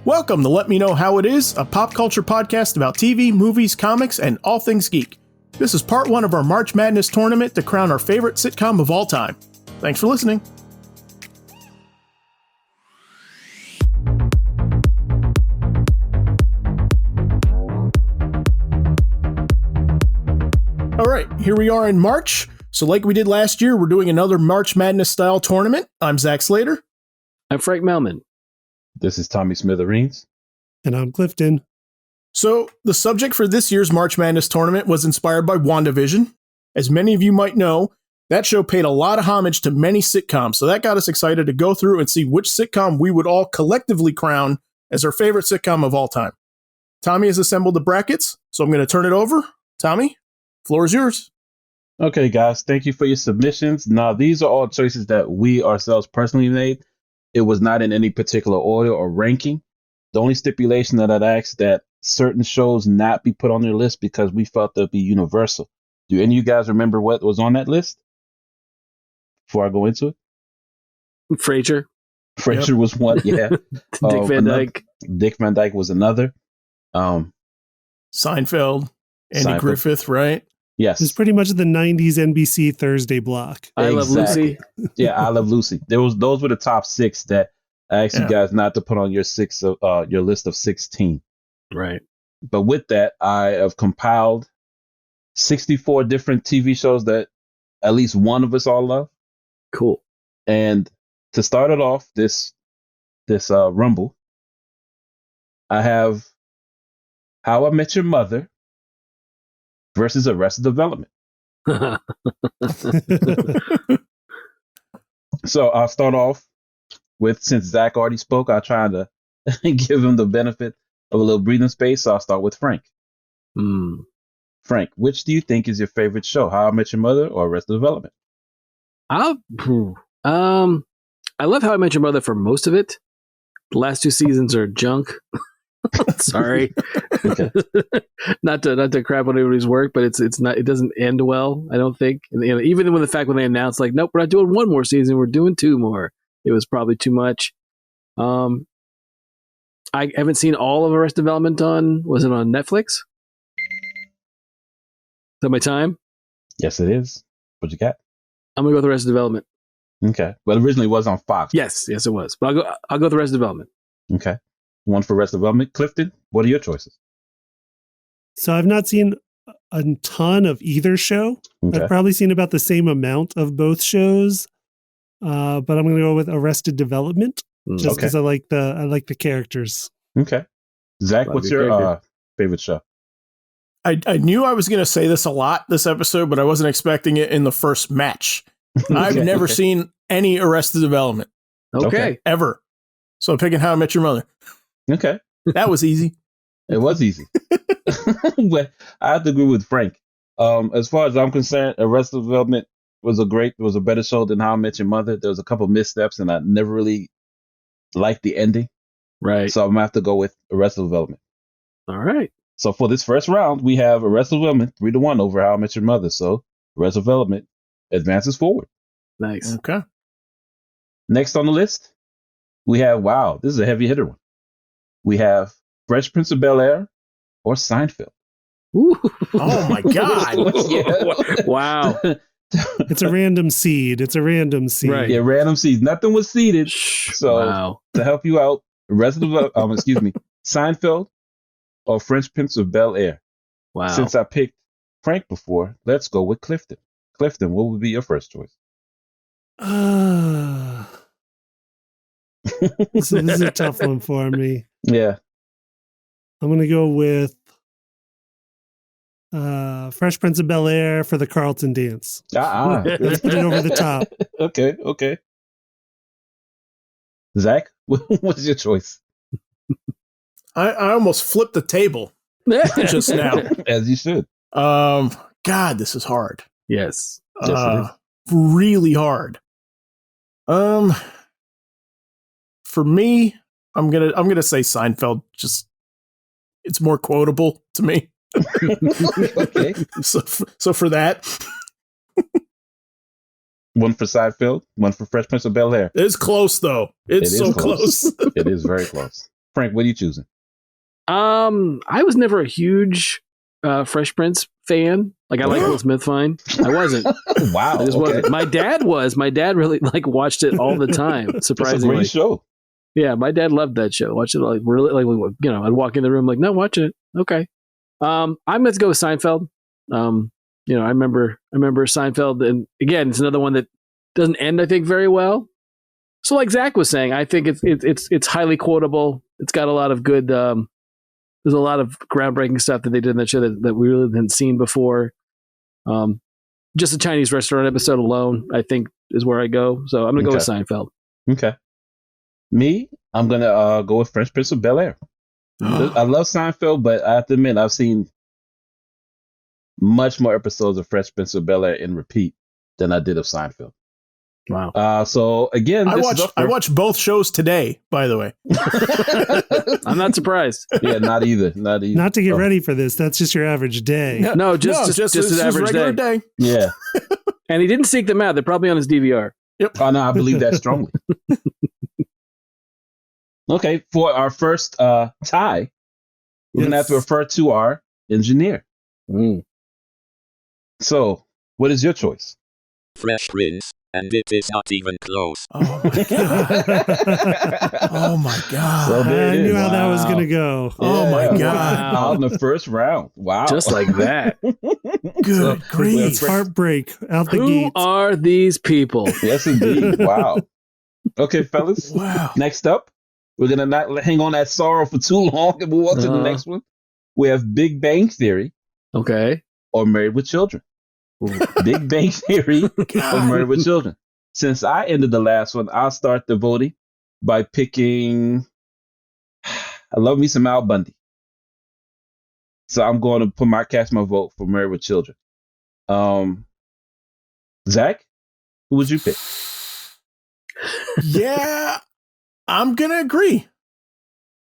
Welcome to Let Me Know How It Is, a pop culture podcast about TV, movies, comics, and all things geek. This is part one of our March Madness tournament to crown our favorite sitcom of all time. Thanks for listening. All right, here we are in March. So like we did last year, we're doing another March Madness style tournament. I'm Zach Slater. I'm Frank Melman. This is Tommy Smithereens. And I'm Clifton. So the subject for this year's March Madness tournament was inspired by WandaVision. As many of you might know, that show paid a lot of homage to many sitcoms, so that got us excited to go through and see which sitcom we would all collectively crown as our favorite sitcom of all time. Tommy has assembled the brackets, so I'm going to turn it over. Tommy, floor is yours. Okay, guys, thank you for your submissions. Now, these are all choices that we ourselves personally made. It was not in any particular order or ranking. The only stipulation that I'd asked that certain shows not be put on their list because we felt they'd be universal. Do any of you guys remember what was on that list? Before I go into it? Frasier. Frasier was one, yeah. Dick Van Dyke. Dick Van Dyke was another. Seinfeld. Andy Griffith, right? Yes. It's pretty much the 90s NBC Thursday block. I Love Lucy. Yeah, I Love Lucy. Those were the top six that I asked you guys not to put on your your list of 16. Right. But with that, I have compiled 64 different TV shows that at least one of us all love. Cool. And to start it off, this rumble, I have How I Met Your Mother versus Arrested Development. So I'll start off with, since Zach already spoke, I'll try to give him the benefit of a little breathing space. So I'll start with Frank. Frank, which do you think is your favorite show? How I Met Your Mother or Arrested Development? I love How I Met Your Mother for most of it. The last two seasons are junk. Sorry. Okay. not to crap on everybody's work, but it's not, it doesn't end well, I don't think. And even when they announced like, nope, we're not doing one more season, we're doing two more, it was probably too much. I haven't seen all of Arrested Development was it on Netflix? Is that my time? Yes, it is. What you got? I'm gonna go with Arrested Development. Okay. Well, originally it was on Fox. Yes, it was. But I'll go with Arrested Development. Okay. One for Arrested Development. Clifton, what are your choices? So I've not seen a ton of either show. Okay. I've probably seen about the same amount of both shows. But I'm going to go with Arrested Development just because I like the characters. Okay. Zach, what's your favorite show? I knew I was going to say this a lot this episode, but I wasn't expecting it in the first match. I've never seen any Arrested Development. Okay. Ever. So I'm picking How I Met Your Mother. Okay. That was easy. It was easy. But I have to agree with Frank. As far as I'm concerned, Arrested Development was a better show than How I Met Your Mother. There was a couple missteps and I never really liked the ending. Right. So I'm going to have to go with Arrested Development. All right. So for this first round, we have Arrested Development 3-1 over How I Met Your Mother. So Arrested Development advances forward. Nice. Okay. Next on the list, we have, this is a heavy hitter one. We have Fresh Prince of Bel-Air or Seinfeld. Ooh. Oh my God. Yeah. Wow. It's a random seed. Right. Yeah, random seeds. Nothing was seeded. So to help you out, Seinfeld or Fresh Prince of Bel-Air. Wow. Since I picked Frank before, let's go with Clifton. Clifton, what would be your first choice? This is a tough one for me. Yeah. I'm going to go with Fresh Prince of Bel-Air for the Carlton dance. Let's put it over the top. Okay. Zach, what's your choice? I almost flipped the table just now. As you should. God, this is hard. Yes. Yes, it is. Really hard. For me, I'm gonna say Seinfeld. Just it's more quotable to me. Okay. So for that, One for Seinfeld, one for Fresh Prince of Bel-Air. it's close though. It's so close. It is very close. Frank, what are you choosing? I was never a huge Fresh Prince fan. Like I like Will Smith fine. I wasn't. Wow. I just wasn't. My dad was. My dad really like watched it all the time. Surprisingly, it's a great show. Yeah, my dad loved that show. Watched it like really like I'd walk in the room like, no, watch it. Okay. I'm going to go with Seinfeld. I remember Seinfeld, and again, it's another one that doesn't end, I think, very well. So, like Zach was saying, I think it's highly quotable. It's got a lot of good. There's a lot of groundbreaking stuff that they did in that show that we really hadn't seen before. Just the Chinese restaurant episode alone, I think, is where I go. So I'm going to go with Seinfeld. Okay. Me, I'm going to go with Fresh Prince of Bel-Air. I love Seinfeld, but I have to admit, I've seen much more episodes of Fresh Prince of Bel-Air in repeat than I did of Seinfeld. Wow. So again, I watched both shows today, by the way. I'm not surprised. Yeah, not either. Not to get ready for this. That's just your average day. No, just an average day. Yeah. And he didn't seek them out. They're probably on his DVR. Yep. Oh, no, I believe that strongly. Okay, for our first tie, we're going to have to refer to our engineer. So, what is your choice? Fresh Prince, and it is not even close. Oh my god! Oh my god! Well, I knew how that was going to go. Oh my god! Out in the first round. Wow! Just like that. Good grief! Heartbreak out the Who gate. are these people? Yes, indeed. Wow. Okay, fellas. Wow. Next up, we're going to not hang on that sorrow for too long and move on to the next one. We have Big Bang Theory. Okay. Or Married with Children. Big Bang Theory or Married with Children. Since I ended the last one, I'll start the voting by picking. I love me some Al Bundy, so I'm going to cast my vote for Married with Children. Zach, who would you pick? Yeah, I'm gonna agree.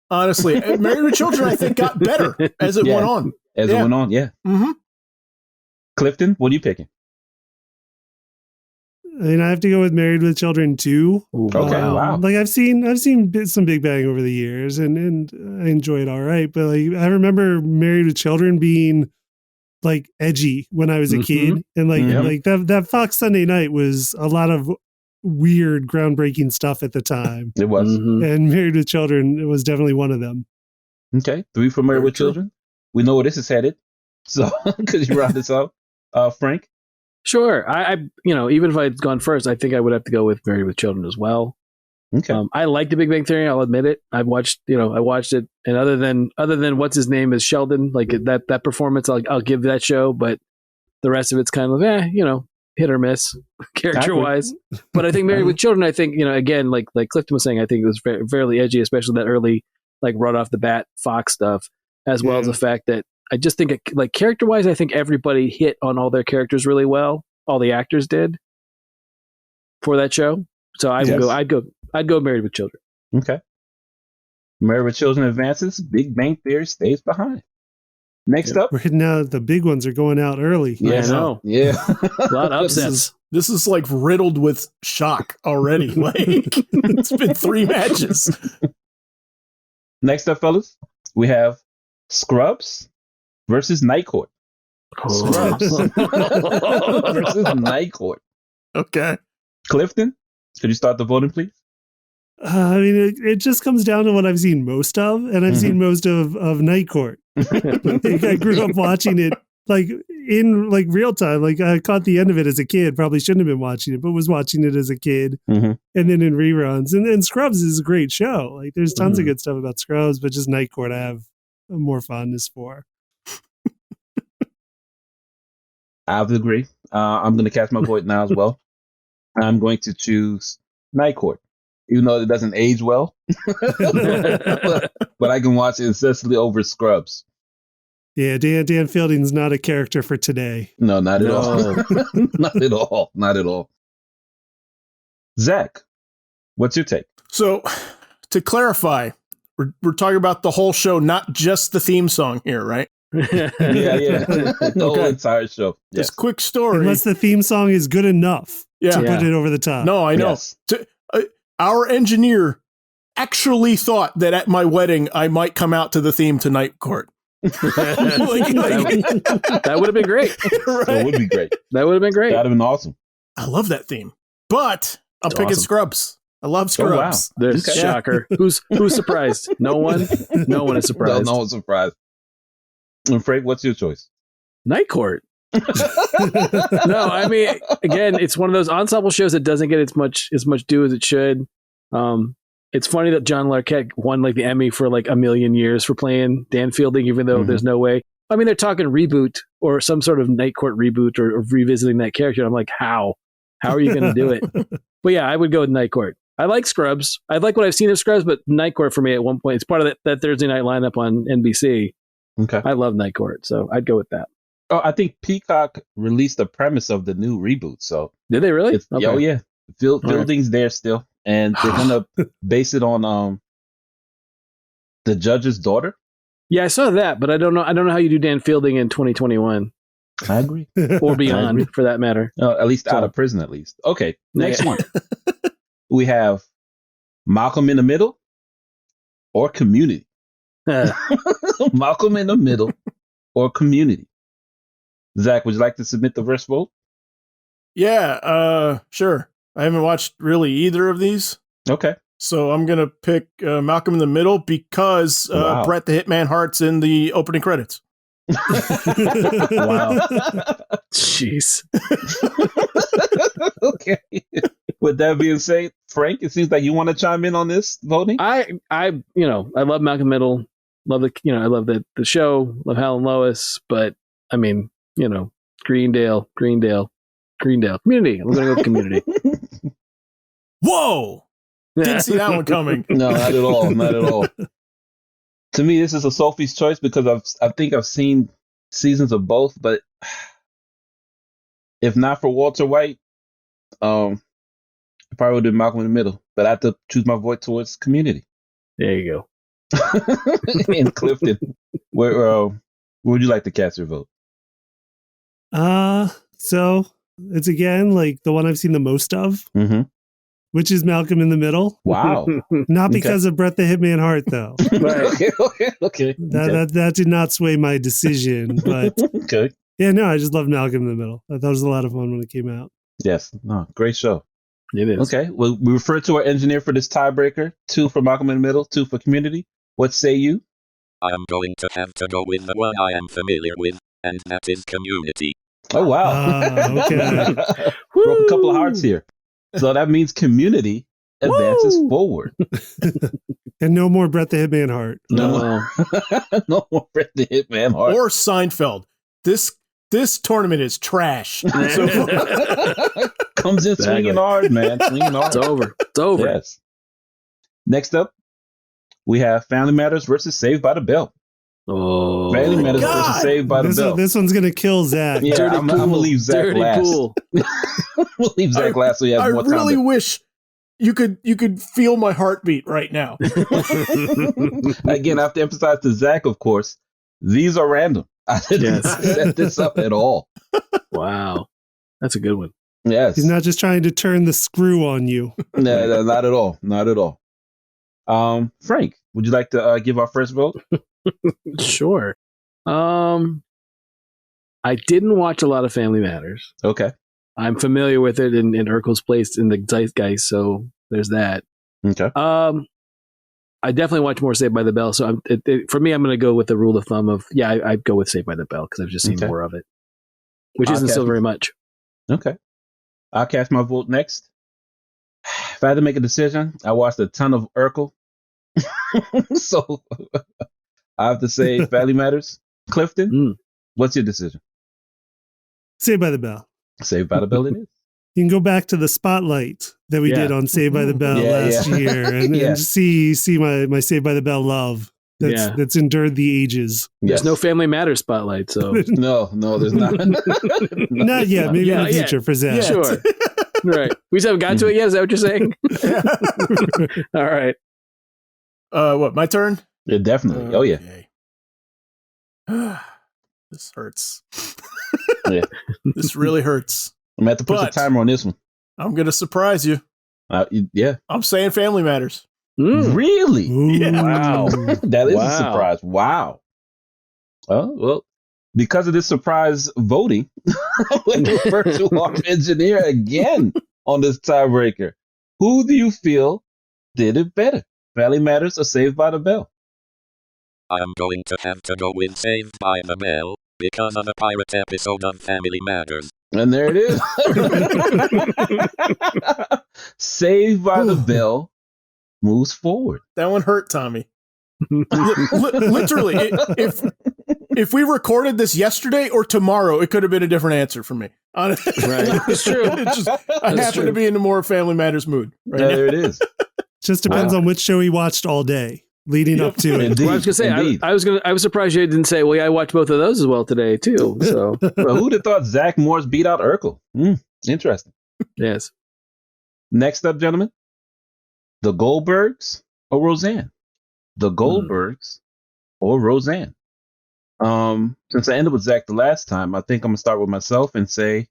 Honestly, Married with Children, I think, got better as it went on. As it went on, yeah. Mm-hmm. Clifton, what are you picking? I mean, I have to go with Married with Children too. Okay, wow. Like I've seen some Big Bang over the years, and I enjoy it all right. But like I remember Married with Children being like edgy when I was a kid, and like that Fox Sunday Night was a lot of weird, groundbreaking stuff at the time. It was, and Married with Children was definitely one of them. Okay, 3 for Married with Children. We know where this is headed, so because you round this out, Frank. Sure. I even if I'd gone first, I think I would have to go with Married with Children as well. Okay. I like the Big Bang Theory. I'll admit it. I watched it, and other than what's his name is Sheldon, like that performance, I'll give that show. But the rest of it's kind of hit or miss character wise. But I think Married with Children, I think again like Clifton was saying, I think it was fairly edgy, especially that early like right off the bat Fox stuff, as well as the fact that I just think like character wise, I think everybody hit on all their characters really well. All the actors did for that show. So I'd go Married with Children. Okay. Married with Children advances. Big Bang Theory stays behind. Next up. Now the big ones are going out early. Yeah, I know. Yeah. A lot of upsets. This is like riddled with shock already. Like it's been 3 matches. Next up, fellas, we have Scrubs versus Night Court. Scrubs versus Night Court. Okay. Clifton, could you start the voting, please? I mean, it just comes down to what I've seen most of, and I've seen most of Night Court. I grew up watching it like in like real time. Like I caught the end of it as a kid. Probably shouldn't have been watching it, but was watching it as a kid, and then in reruns. And Scrubs is a great show. Like there's tons of good stuff about Scrubs, but just Night Court I have more fondness for. I have to agree. I'm going to cast my vote now as well. I'm going to choose Night Court, even though it doesn't age well. but I can watch it incessantly over Scrubs. Yeah, Dan Fielding's not a character for today. No, not at all. Not at all. Not at all. Zach, what's your take? So, to clarify, we're talking about the whole show, not just the theme song here, right? Yeah. The whole entire show. This quick story. Unless the theme song is good enough to put it over the top. No, I know. Yes. Our engineer actually thought that at my wedding I might come out to the theme to Night Court. That would have been great. Right? It would be great. That would have been great. That'd have been awesome. I love that theme. But I'm picking awesome. Scrubs. I love Scrubs. There's Okay. shocker. Who's surprised? No one. No one is surprised. No one's surprised. And Frank, what's your choice? Night Court. No, I mean, again, it's one of those ensemble shows that doesn't get as much due as it should. It's funny that John Larroquette won like the Emmy for like a million years for playing Dan Fielding, even though there's no way. I mean, they're talking reboot or some sort of Night Court reboot or revisiting that character. I'm like, how? How are you going to do it? But yeah, I would go with Night Court. I like Scrubs. I like what I've seen of Scrubs, but Night Court for me at one point, it's part of that Thursday night lineup on NBC. Okay. I love Night Court, so I'd go with that. Oh, I think Peacock released the premise of the new reboot. So Did they really? it's, oh yeah, Fielding's there still, and they're gonna base it on the judge's daughter. Yeah, I saw that, but I don't know how you do Dan Fielding in 2021 I agree. or beyond, for that matter. At least out of prison, at least. Okay, next one. We have Malcolm in the Middle or Community. Malcolm in the Middle or Community. Zach, would you like to submit the first vote? Yeah, sure. I haven't watched really either of these. Okay. So I'm going to pick Malcolm in the Middle because Wow. Brett the Hitman Hart's in the opening credits. Wow. Jeez. Okay. With that being said, Frank, it seems like you want to chime in on this voting. I love Malcolm Middle. Love I love the show. Love Hal and Lois. But I mean, Greendale. Community. I'm going to go with Community. Whoa! Didn't see that one coming. No, not at all. Not at all. To me, this is a Sophie's choice because I think I've seen seasons of both, but if not for Walter White, I probably would have been Malcolm in the Middle. But I have to choose my vote towards Community. There you go. And Clifton, where would you like to cast your vote? So it's again like the one I've seen the most of, Mm-hmm. which is Malcolm in the Middle. Wow. Not because of Brett the Hitman Hart, though. Okay. That did not sway my decision. But Okay. yeah, no, I just love Malcolm in the Middle. I thought it was a lot of fun when it came out. Yes. No, great show. It is. Okay. Well, we refer to our engineer for this tiebreaker. 2 for Malcolm in the Middle, 2 for Community. What say you? I am going to have to go with the one I am familiar with, and that is Community. Oh, wow. Okay. Broke a couple of hearts here. So that means Community advances forward. And no more Brett the Hitman Hart. No. No more Brett the Hitman Hart. Or Seinfeld. This tournament is trash. Comes in swinging hard, man. Swinging hard. It's over. It's over. Yes. Next up, we have Family Matters versus Saved by the Bell. Oh, Family Matters God. versus Saved by the Bell. This one's going to kill Zach. Yeah, Dirty I'm going to leave Zach Dirty last. pool. We'll leave Zach last so he has I more time. really wish you could feel my heartbeat right now. Again, I have to emphasize to Zach, of course, these are random. I didn't set this up at all. Wow. That's a good one. Yes. He's not just trying to turn the screw on you. No, not at all. Not at all. Frank, would you like to give our first vote? Sure. I didn't watch a lot of Family Matters. Okay. I'm familiar with it in Urkel's place in the zeitgeist, so there's that. Okay. I definitely watch more Saved by the Bell, so for me, I'm going to go with the rule of thumb of, I'd go with Saved by the Bell because I've just seen more of it, which isn't still very much. Okay. I'll cast my vote next. If I had to make a decision, I watched a ton of Urkel. So I have to say Family Matters. Clifton, what's your decision? Saved by the Bell. Saved by the Bell it is. You can go back to the spotlight that we did on Saved by the Bell last year and see my Saved by the Bell love that's endured the ages. There's no Family Matters spotlight, so No, there's not. Not yet. Maybe in the future for Zach. Sure. Right. We just haven't gotten to it yet. Is that what you're saying? All right. What, my turn? Yeah, definitely. Oh yeah. This hurts. Yeah. This really hurts. I'm gonna have to put the timer on this one. I'm gonna surprise you. Yeah. I'm saying Family Matters. Really? Ooh. Wow. That is a Wow. surprise. Wow. Oh, well, because of this surprise voting, we refer to our engineer again on this tiebreaker. Who do you feel did it better? Family Matters or Saved by the Bell? I am going to have to go with Saved by the Bell because of a pirate episode of Family Matters. And there it is. Saved by the Bell moves forward. That one hurt, Tommy. Literally, if we recorded this yesterday or tomorrow, it could have been a different answer for me. Honestly. Right. It's true. I happen to be in the more Family Matters mood right now. There it is. Just depends on which show he watched all day leading up to it. Indeed. Well, I was gonna say I was surprised you didn't say, well, yeah, I watched both of those as well today too. So Well, who'd have thought Zach Morris beat out Urkel? Interesting. yes. Next up, gentlemen, the Goldbergs or Roseanne? The Goldbergs or Roseanne? Since I ended with Zach the last time, I think I'm gonna start with myself and say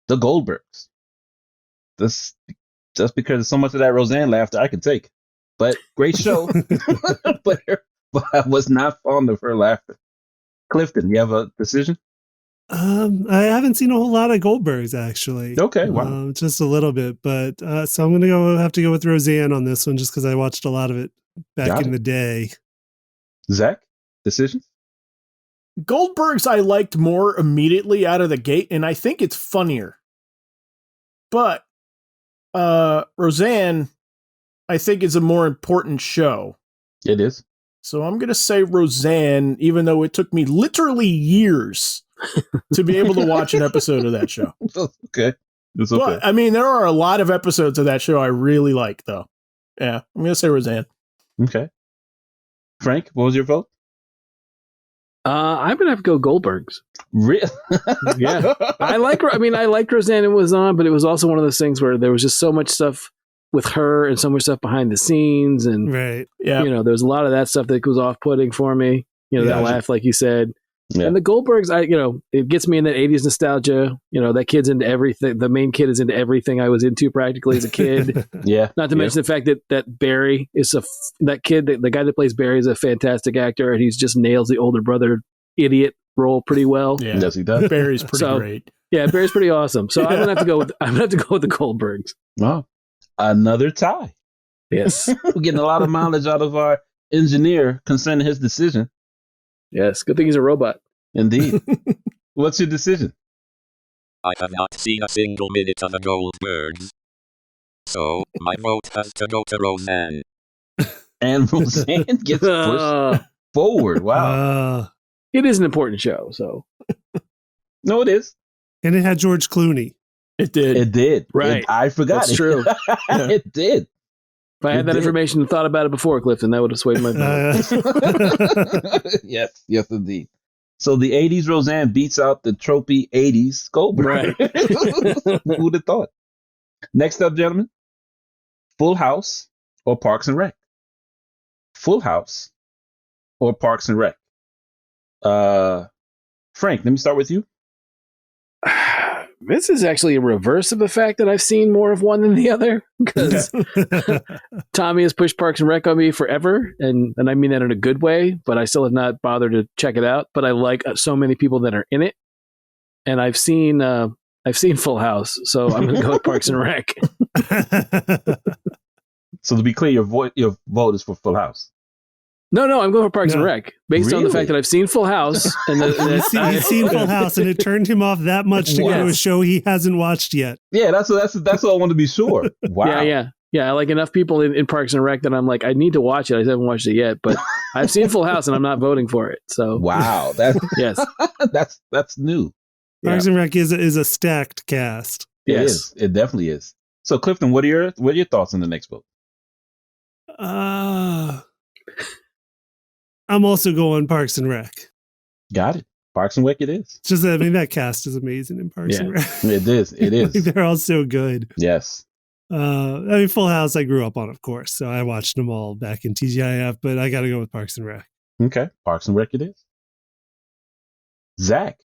the Goldbergs. This just because of so much of that Roseanne laughter I could take. But great show. but I was not fond of her laughter. Clifton, you have a decision? I haven't seen a whole lot of Goldbergs actually. Okay, wow. Just a little bit, but so I'm gonna have to go with Roseanne on this one, just because I watched a lot of it back in the day. Zach, decisions? Goldberg's I liked more immediately out of the gate, and I think it's funnier. But Roseanne, I think, is a more important show. It is. So I'm going to say Roseanne, even though it took me literally years to be able to watch an episode of that show. Okay. It's okay. But, I mean, there are a lot of episodes of that show I really like, though. Yeah, I'm going to say Roseanne. Okay. Frank, what was your vote? I'm gonna have to go Goldbergs. Really? Yeah, I liked Roseanne. It was on, but it was also one of those things where there was just so much stuff with her and so much stuff behind the scenes, and Right. Yeah. there was a lot of that stuff that was off-putting for me. That laugh, like you said. Yeah. And the Goldbergs, it gets me in that 80s nostalgia. That kid's into everything. The main kid is into everything I was into practically as a kid. Yeah. Not to mention the fact that Barry is that kid, the guy that plays Barry is a fantastic actor, and he's just nails the older brother idiot role pretty well. Yeah. Yes, he does. Barry's pretty great. Yeah, Barry's pretty awesome. So I'm gonna have to go with the Goldbergs. Wow. Another tie. Yes. We're getting a lot of mileage out of our engineer concerning his decision. Yes. Good thing he's a robot. Indeed. What's your decision? I have not seen a single minute of the Goldbergs. So, my vote has to go to Roseanne. And Roseanne gets pushed forward. Wow. It is an important show, so. No, it is. And it had George Clooney. It did. It did. Right. I forgot. That's true. It did. If I had that information and thought about it before, Clifton, that would have swayed my vote. Yes, indeed. So the 80s Roseanne beats out the tropey 80s Goldberg. Right. Who would have thought? Next up, gentlemen, Full House or Parks and Rec? Full House or Parks and Rec? Frank, let me start with you. This is actually a reverse of the fact that I've seen more of one than the other, because Tommy has pushed Parks and Rec on me forever, and I mean that in a good way, but I still have not bothered to check it out. But I like so many people that are in it, and I've seen Full House, so I'm going to go with Parks and Rec. So to be clear, your vote is for Full House. No, I'm going for Parks and Rec, based on the fact that I've seen Full House. And He's seen Full House, and it turned him off that much to go to a show he hasn't watched yet. Yeah, that's all I want to be sure. Wow. Yeah. I like enough people in Parks and Rec that I'm like, I need to watch it. I just haven't watched it yet, but I've seen Full House, and I'm not voting for it. So wow, that's yes, that's new. Parks and Rec is a stacked cast. It yes. is. It definitely is. So Clifton, what are your thoughts on the next vote? I'm also going Parks and Rec. Got it. Parks and Rec it is. Just, I mean, that cast is amazing in Parks and Rec. It is. It is. They're all so good. Yes. I mean, Full House I grew up on, of course, so I watched them all back in TGIF, but I got to go with Parks and Rec. Okay. Parks and Rec it is. Zach.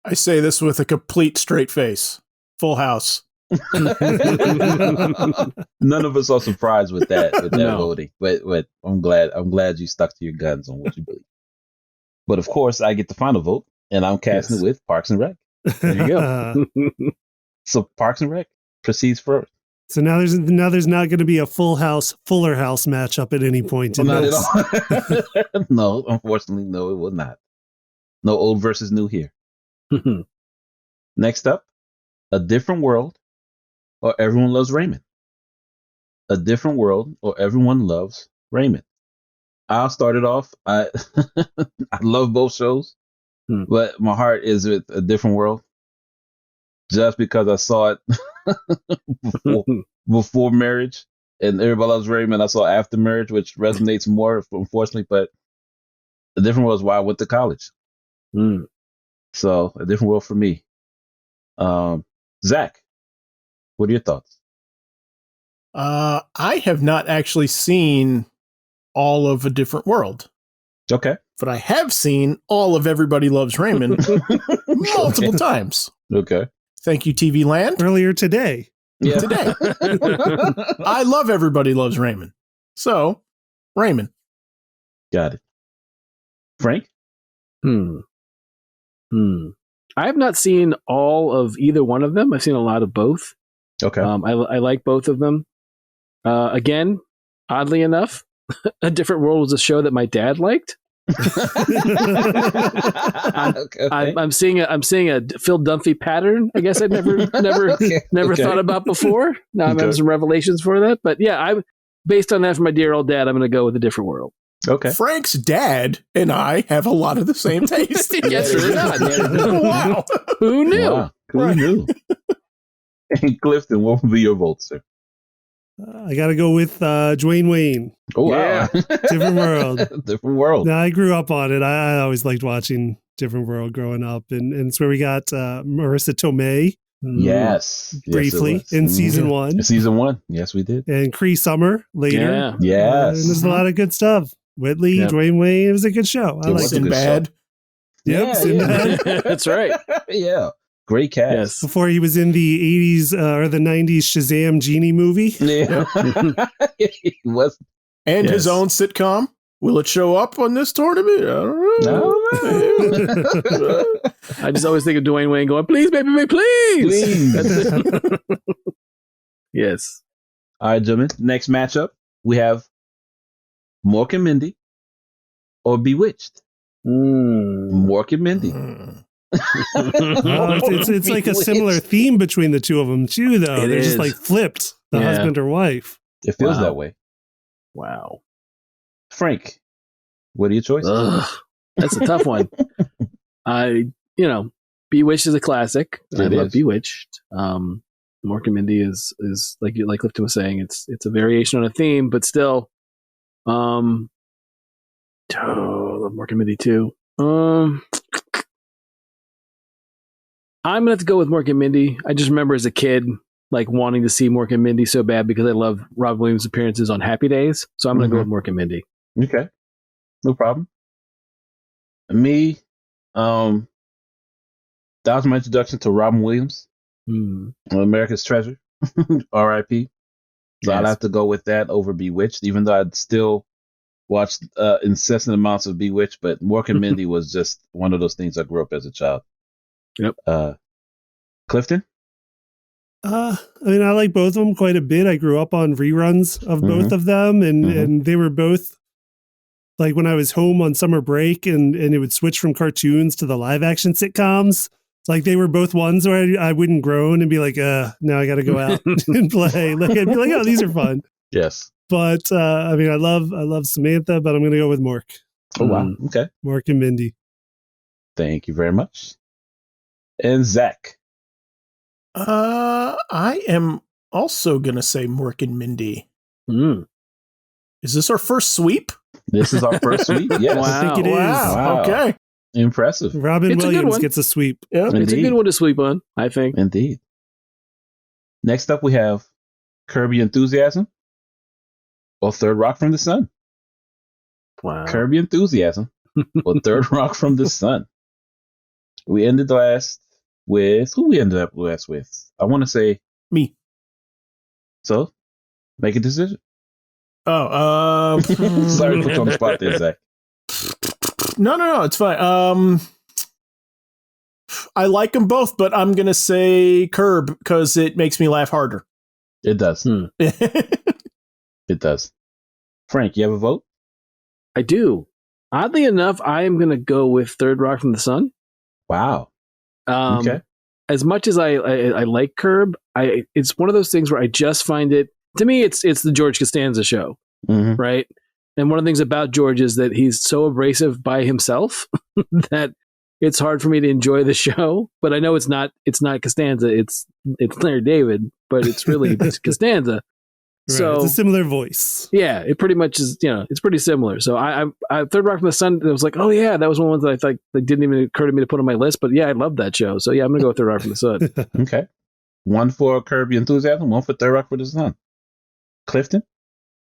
I say this with a complete straight face. Full House. None of us are surprised with that No. voting, but I'm glad you stuck to your guns on what you believe. But of course, I get the final vote, and I'm casting Yes. it with Parks and Rec. There you go. So Parks and Rec proceeds first. So now there's not going to be a Fuller House matchup at any point. In Not this. at all. No, unfortunately, no, it will not. No old versus new here. Next up, A Different World or Everyone Loves Raymond. A Different World or Everyone Loves Raymond. I'll start it off. I love both shows, but my heart is with A Different World. Just because I saw it before marriage, and Everybody Loves Raymond, I saw after marriage, which resonates more, unfortunately. But A Different World is why I went to college. So A Different World for me. Zach, what are your thoughts? I have not actually seen all of A Different World, Okay. but I have seen all of Everybody Loves Raymond multiple times. Okay. Thank you, TV Land. Earlier today. Yeah. Today. I love Everybody Loves Raymond. So, Raymond. Got it. Frank? I have not seen all of either one of them. I've seen a lot of both. Okay. I like both of them. Again, oddly enough, A Different World was a show that my dad liked. I'm seeing a Phil Dunphy pattern. I guess I'd never thought about before. Now I'm having some revelations for that. But yeah, based on that from my dear old dad, I'm going to go with A Different World. Okay. Frank's dad and I have a lot of the same taste. Yes, really not. Wow. Who knew? Wow. Who knew? And Clifton, what would be your vote, sir? I got to go with Dwayne Wayne. Oh, wow. Different World. Different World. No, I grew up on it. I always liked watching Different World growing up. And it's where we got Marissa Tomei. Yes. Briefly in season one. In season one. Yes, we did. And Cree Summer later. Yeah. Yes. And there's a lot of good stuff. Whitley, Dwayne Wayne. It was a good show. I liked it. Sinbad. Yep, Sinbad. That's right. Yeah. Great cast. Yes. Before he was in the 80s or the 90s Shazam Genie movie. Yeah. He was. And his own sitcom. Will it show up on this tournament? I don't know. I just always think of Dwayne Wayne going, please, baby, please. Yes. All right, gentlemen. Next matchup, we have Mork and Mindy or Bewitched. Mork and Mindy. It's like a similar theme between the two of them too, though. They're just like flipped, the husband or wife. It feels that way. Wow. Frank, what are your choices? That's a tough one. Bewitched is a classic. I love Bewitched. Mork and Mindy is like Clifton was saying, it's a variation on a theme, but still, I love Mork and Mindy too. I'm gonna have to go with Mork and Mindy. I just remember as a kid, like wanting to see Mork and Mindy so bad because I love Rob Williams' appearances on Happy Days. So I'm gonna go with Mork and Mindy. Okay, no problem. Me, that was my introduction to Robin Williams, America's Treasure, R.I.P. So I'd have to go with that over Bewitched, even though I'd still watch incessant amounts of Bewitched. But Mork and Mindy was just one of those things I grew up as a child. Yep. Clifton? I mean, I like both of them quite a bit. I grew up on reruns of both of them, and they were both like when I was home on summer break and it would switch from cartoons to the live action sitcoms. Like they were both ones where I wouldn't groan and be like, now I got to go out and play. Like I'd be like, oh, these are fun. Yes. But I mean, I love Samantha, but I'm going to go with Mork. Oh, wow. Okay. Mork and Mindy. Thank you very much. And Zach? I am also going to say Mork and Mindy. Is this our first sweep? This is our first sweep? Yes. Wow. I think it is. Wow. Okay. Impressive. Robin Williams gets a sweep. Yeah, it's a good one to sweep on, I think. Indeed. Next up, we have Curb Your Enthusiasm or Third Rock from the Sun. Wow. Curb Your Enthusiasm or Third Rock from the Sun. We ended last with, who we ended up last with? I want to say Me. So, make a decision. Oh, Sorry to put you on the spot there, Zach. No, it's fine. I like them both, but I'm gonna say Curb because it makes me laugh harder. It does. It does. Frank, you have a vote? I do. Oddly enough, I am going to go with Third Rock from the Sun. Wow. Okay. As much as I like Curb, it's one of those things where I just find it. To me, it's the George Costanza show, right? And one of the things about George is that he's so abrasive by himself that it's hard for me to enjoy the show. But I know it's not Costanza. It's Larry David, but it's really Costanza. Right, So it's a similar voice. Yeah, it pretty much is. It's pretty similar. So I Third Rock from the Sun. It was like, oh yeah, that was one of the ones that I thought that didn't even occur to me to put on my list. But yeah, I love that show. So yeah, I'm gonna go with Third Rock from the Sun. Okay. One for Curb Your Enthusiasm, one for Third Rock from the Sun. Clifton?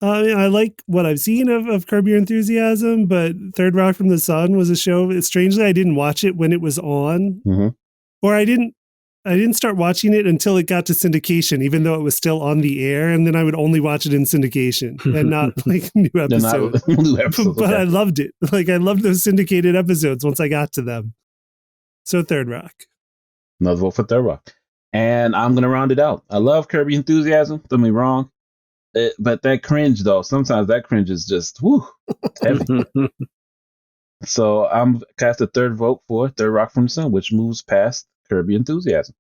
I like what I've seen of Curb Your Enthusiasm, but Third Rock from the Sun was a show. Strangely, I didn't watch it when it was on, or I didn't start watching it until it got to syndication, even though it was still on the air, and then I would only watch it in syndication and not like new episodes. But I loved it. Like I loved those syndicated episodes once I got to them. So Third Rock. Another vote for Third Rock. And I'm going to round it out. I love Curb Your Enthusiasm. Don't get me wrong. But that cringe, though, sometimes that cringe is just, heavy. So I'm cast a third vote for Third Rock from the Sun, which moves past Curb Your Enthusiasm.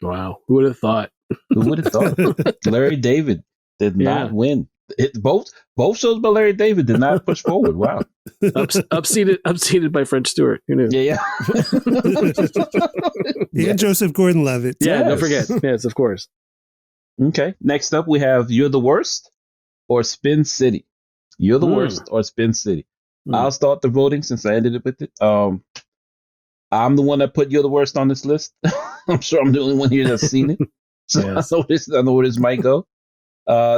Wow. Who would have thought? Who would have thought? Larry David did not win. Both shows by Larry David did not push forward. Wow. Upseated by French Stewart. Who knew? Yeah. And Joseph Gordon-Levitt. Yeah, don't forget. Yes, of course. Okay. Next up, we have You're the Worst or Spin City. You're the Worst or Spin City. I'll start the voting since I ended it with it. I'm the one that put You're the Worst on this list. I'm sure I'm the only one here that's seen it. So yes. I know where this might go.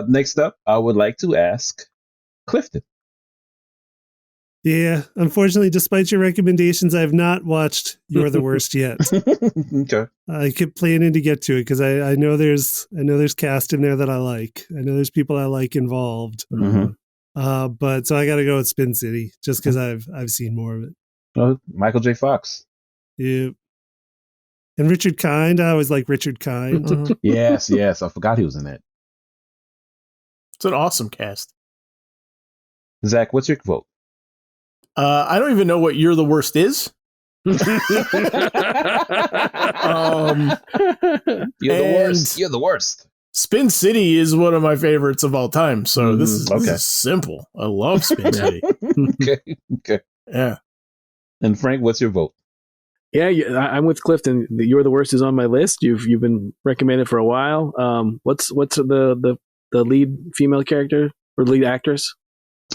Next up, I would like to ask Clifton. Yeah, unfortunately, despite your recommendations, I have not watched You're the Worst yet. Okay. I keep planning to get to it because I know there's cast in there that I like. I know there's people I like involved. But so I got to go with Spin City just because I've seen more of it. Michael J. Fox. Yeah. And Richard Kind. I always like Richard Kind. Yes. I forgot he was in that. It's an awesome cast. Zach, what's your vote? I don't even know what You're the Worst is. You're the worst. You're the worst. Spin City is one of my favorites of all time. So this is simple. I love Spin City. Okay. Yeah. And Frank, what's your vote? Yeah, I'm with Clifton. You're the Worst is on my list. You've been recommended for a while. What's the lead female character or lead actress?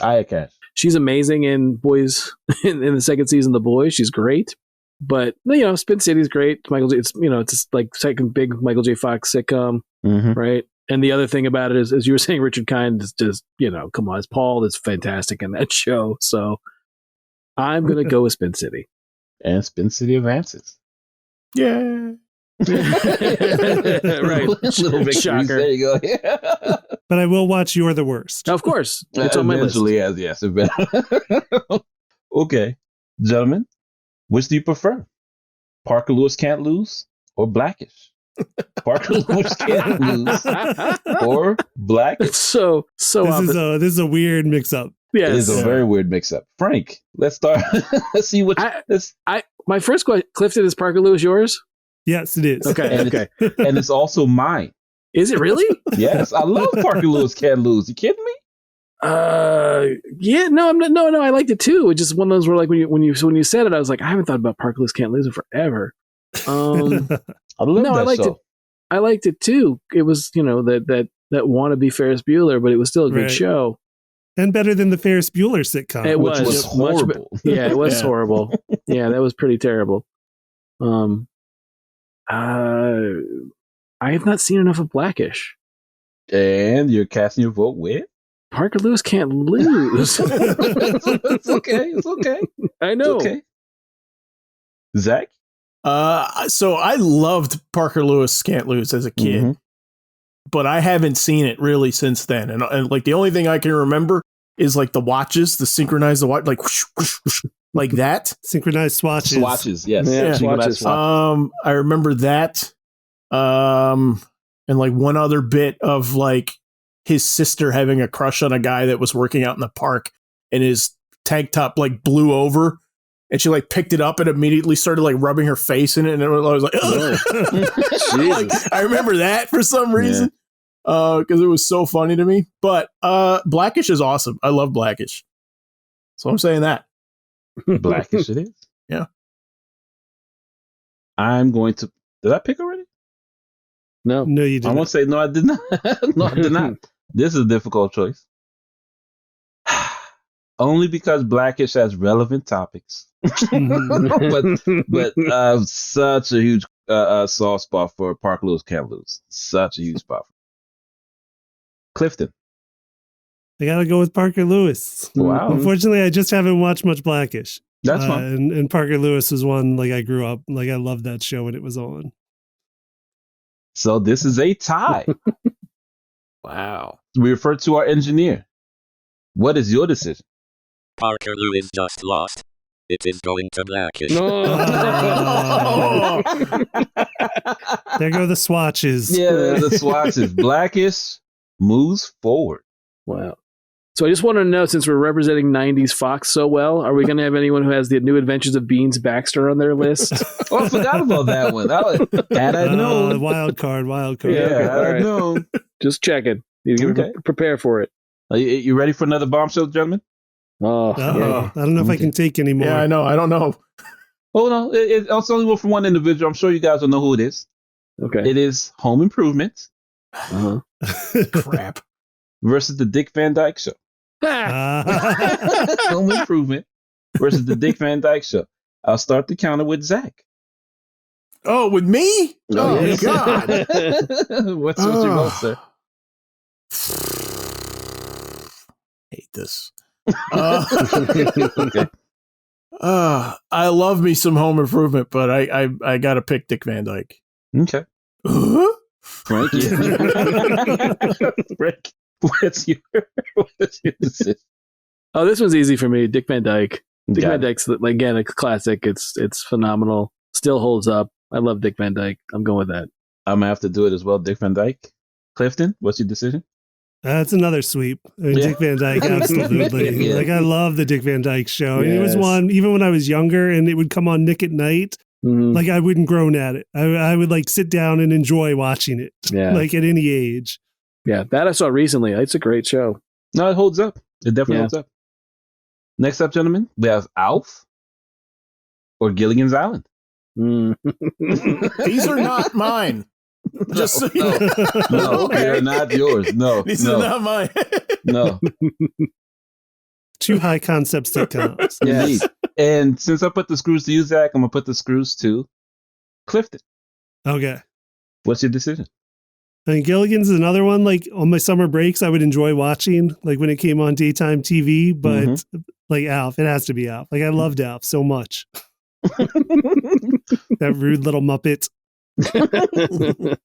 Aya Cash. She's amazing in Boys in the second season of The Boys. She's great. But Spin City's great. It's just like second big Michael J. Fox sitcom, right? And the other thing about it is, as you were saying, Richard Kind is just come on, Paul is fantastic in that show. So I'm gonna go with Spin City. And Spin City advances. Yeah. Right. Little shocker. There you go. But I will watch You're the Worst. Of course. It's on my list. Yes. Okay. Gentlemen, which do you prefer? Parker Lewis Can't Lose or Blackish? Parker Lewis Can't Lose or Blackish? So this is a weird mix-up. Yes. It is a very weird mix-up. Frank, let's start. Let's see what my first question, Clifton, is Parker Lewis yours? Yes, it is. Okay. And it's also mine. Is it really? Yes, I love Parker Lewis Can't Lose. You kidding me? Yeah, no, I'm not. No, I liked it too. It's just one of those where, like, when you said it, I was like, I haven't thought about Parker Lewis Can't Lose in forever. I love that show. I liked it too. It was, that wannabe Ferris Bueller, but it was still a good show. And better than the Ferris Bueller sitcom. It was horrible. Yeah, it was horrible. Yeah, that was pretty terrible. I have not seen enough of Blackish. And you're casting your vote with? Parker Lewis Can't Lose. It's okay. I know. It's okay. Zach? So I loved Parker Lewis Can't Lose as a kid. but I haven't seen it really since then. And like the only thing I can remember is like the watches, the synchronized watch, like whoosh, whoosh, whoosh, like that. Synchronized swatches. Swatches, yes. Yeah, Synchronized swatches. I remember that. And like one other bit of like his sister having a crush on a guy that was working out in the park, and his tank top like blew over, and she like picked it up and immediately started like rubbing her face in it, and I was like, like, I remember that for some reason because it was so funny to me. But Blackish is awesome. I love Blackish, so I'm saying that. Blackish it is. Yeah. I'm going to. Did I pick already? No, you didn't. I won't say no. I did not. No, I did not. This is a difficult choice. Only because Blackish has relevant topics, but such a huge soft spot for Park Lewis Can't Lose. Such a huge spot. Clifton. I gotta go with Parker Lewis. Wow. Unfortunately, I just haven't watched much Blackish. That's fine. And Parker Lewis was one like I grew up like I loved that show when it was on. So this is a tie. wow. We refer to our engineer. What is your decision? Parker Lewis just lost. It is going to Blackish. No. There go the swatches. Yeah, the swatches. Blackish moves forward. Wow. So I just want to know, since we're representing 90s Fox so well, are we going to have anyone who has the New Adventures of Beans Baxter on their list? Oh, I forgot about that one. Had I known. Wild card. Yeah, okay, had I right. known. Just checking. You Okay. prepare for it. Are you ready for another bombshell, gentlemen? Oh, I don't know if I can take any more. Yeah, I know. I don't know. Oh, no. It's only one from one individual. I'm sure you guys will know who it is. okay. It is Home Improvement Uh-huh. Crap. versus the Dick Van Dyke Show. Home Improvement versus the Dick Van Dyke Show. I'll start the counter with Zach. Oh, with me? Oh, yes. God. What's your vote, sir? Hate this. Okay. I love me some Home Improvement, but I got to pick Dick Van Dyke. Okay. Frank, Frank, what's your decision? Oh, this one's easy for me. Dick Van Dyke. Dick Got Van it. Dyke's, again, a classic. It's phenomenal. Still holds up. I love Dick Van Dyke. I'm going with that. I'm gonna have to do it as well. Dick Van Dyke. Clifton, what's your decision? That's another sweep. I mean, Yeah. Dick Van Dyke, absolutely. Yeah. Like I love the Dick Van Dyke show. And it was Yes. one even when I was younger, and it would come on Nick at Night. Mhm. Like I wouldn't groan at it. I would like sit down and enjoy watching it. Yeah. Like at any age. Yeah, that I saw recently. It's a great show. No, it holds up. It definitely Yeah. holds up. Next up, gentlemen, we have Alf or Gilligan's Island. Mm. These are not mine. Just so you know. No, they're not yours. No, These are not mine. no. Two high concept sitcoms. Indeed. And since I put the screws to you, Zach, I'm gonna put the screws to Clifton. Okay. What's your decision? I mean, Gilligan's is another one. Like on my summer breaks, I would enjoy watching, like when it came on daytime TV. But like Alf, it has to be Alf. Like I loved Alf so much. That rude little Muppet.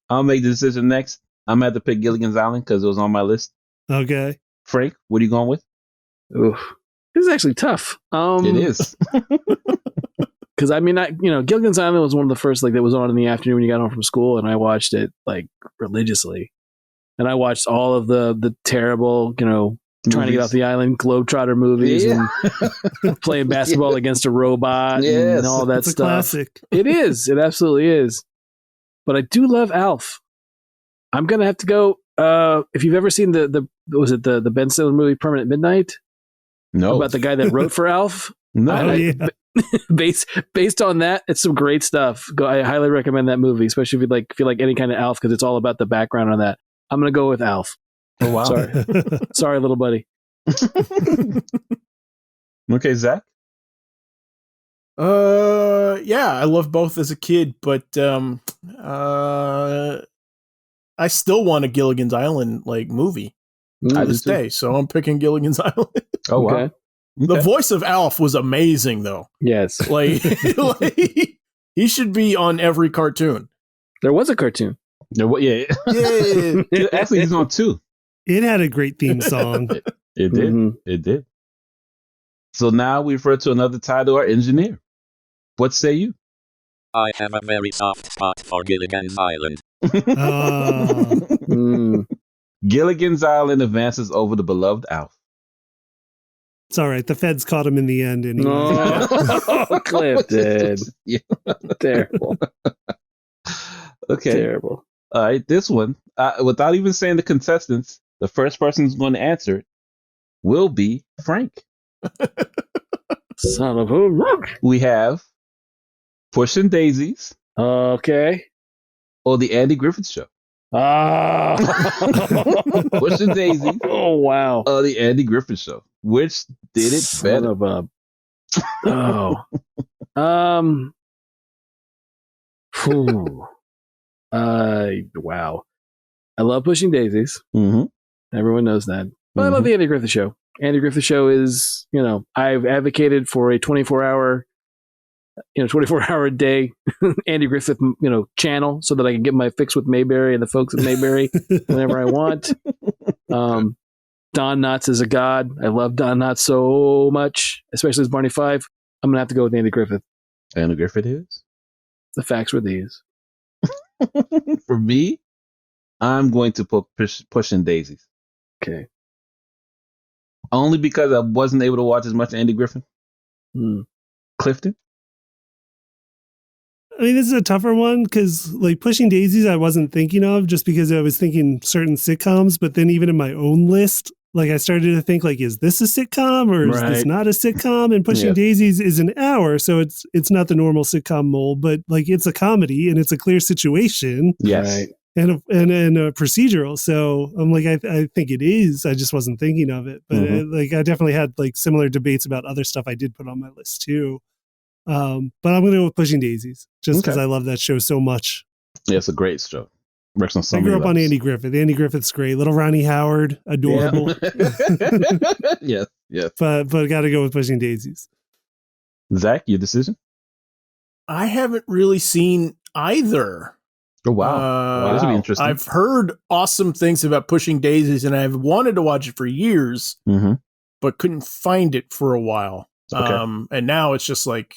I'll make the decision next. I'm gonna have to pick Gilligan's Island because it was on my list. Okay. Frank, what are you going with? Oof. This is actually tough. It is. Because I mean, Gilligan's Island was one of the first that was on in the afternoon when you got home from school, and I watched it religiously. And I watched all of the terrible, trying to get off the island Globetrotter movies and playing basketball against a robot and all that It's a stuff. classic. It is. It absolutely is. But I do love Alf. I'm gonna have to go. If you've ever seen the Ben Stiller movie Permanent Midnight, No. about the guy that wrote for Alf. No. Oh, yeah. Based on that, it's some great stuff. I highly recommend that movie, especially if you feel like any kind of Alf, because it's all about the background on that. I'm gonna go with Alf. Oh, wow. Sorry, little buddy. Okay, Zach. Yeah, I loved both as a kid, but I still want a Gilligan's Island movie I to do this too. day, so I'm picking Gilligan's Island. Oh, wow. Okay. The voice of Alf was amazing, though. Yes, Like he should be on every cartoon. there was a cartoon. Yeah. Yeah. Actually, he's on 2. It had a great theme song. It did. Mhm. It did. So now we refer to another title, our engineer. What say you? I have a very soft spot for Gilligan's Island. Mm. Gilligan's Island advances over the beloved Alf. It's all right. The feds caught him in the end anyway. No, Clifton. Yeah. Terrible. Okay. Terrible. All right. This one, without even saying the contestants, the first person who's going to answer it will be Frank. Son of a. We have Pushing Daisies Okay. or the Andy Griffith Show. Ah. Pushing Daisies Oh, wow. or the Andy Griffith Show. Which did it Son better? of a. Oh. Phew. Wow. I love Pushing Daisies. Mm-hmm. Everyone knows that. But I love the Andy Griffith Show. Andy Griffith Show is, I've advocated for a 24-hour a day Andy Griffith, channel so that I can get my fix with Mayberry and the folks at Mayberry whenever I want. Don Knotts is a god. I love Don Knotts so much, especially as Barney Fife. I'm going to have to go with Andy Griffith. Andy Griffith is? The facts were these. For me, I'm going to put Pushing Daisies. Okay. Only because I wasn't able to watch as much Andy Griffith. Clifton? I mean, this is a tougher one because like Pushing Daisies, I wasn't thinking of just because I was thinking certain sitcoms. But then even in my own list, like I started to think like, is this a sitcom or is this not a sitcom? And Pushing Daisies is an hour. So it's not the normal sitcom mold, but like it's a comedy and it's a clear situation. Yes. Right. And a procedural. So I'm like, I think it is. I just wasn't thinking of it. But like I definitely had like similar debates about other stuff I did put on my list too. But I'm going to go with Pushing Daisies just because I love that show so much. Yeah, it's a great show. Works on so I many grew up on levels. Andy Griffith. Andy Griffith's great. Little Ronnie Howard, adorable. Yes. But I got to go with Pushing Daisies. Zach, your decision? I haven't really seen either. Oh, wow. This would be interesting. I've heard awesome things about Pushing Daisies, and I've wanted to watch it for years, but couldn't find it for a while. Okay. And now it's just like,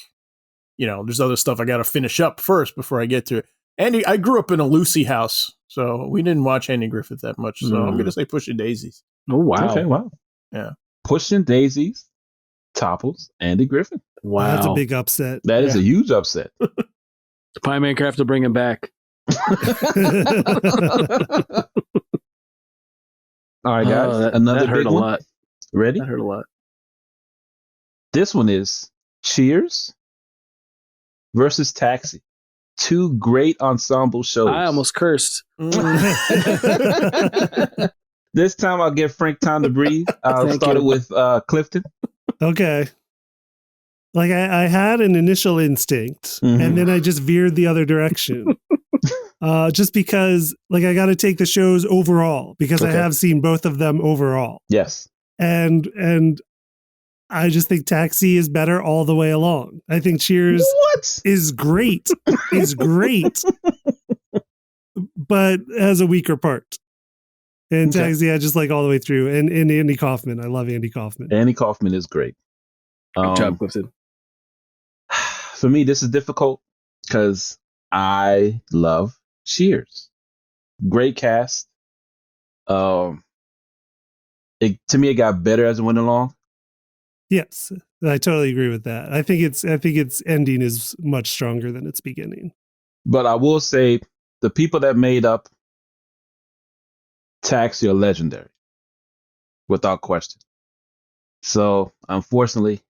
there's other stuff I got to finish up first before I get to it. Andy, I grew up in a Lucy house, so we didn't watch Andy Griffith that much. So I'm going to say Pushing Daisies. Oh, wow. Okay, wow. Yeah. Pushing Daisies topples Andy Griffith. Wow. That's a big upset. That is a huge upset. Pie Man Craft to bring him back. All right, guys. Another that hurt big a one. lot. Ready? That hurt a lot. This one is Cheers versus Taxi. Two great ensemble shows. I almost cursed. This time I'll give Frank time to breathe. I'll start it with Clifton. Okay. Like I had an initial instinct and then I just veered the other direction. Just because like I got to take the shows overall because I have seen both of them overall. Yes. And I just think Taxi is better all the way along. I think Cheers is great. Is great. But has a weaker part. And Taxi I just like all the way through. And Andy Kaufman. I love Andy Kaufman. Andy Kaufman is great. Good job, Clifton. For me, this is difficult because I love Cheers. Great cast. To me, it got better as it went along. Yes, I totally agree with that. I think its ending is much stronger than its beginning. But I will say the people that made up Taxi are legendary, without question. So, unfortunately,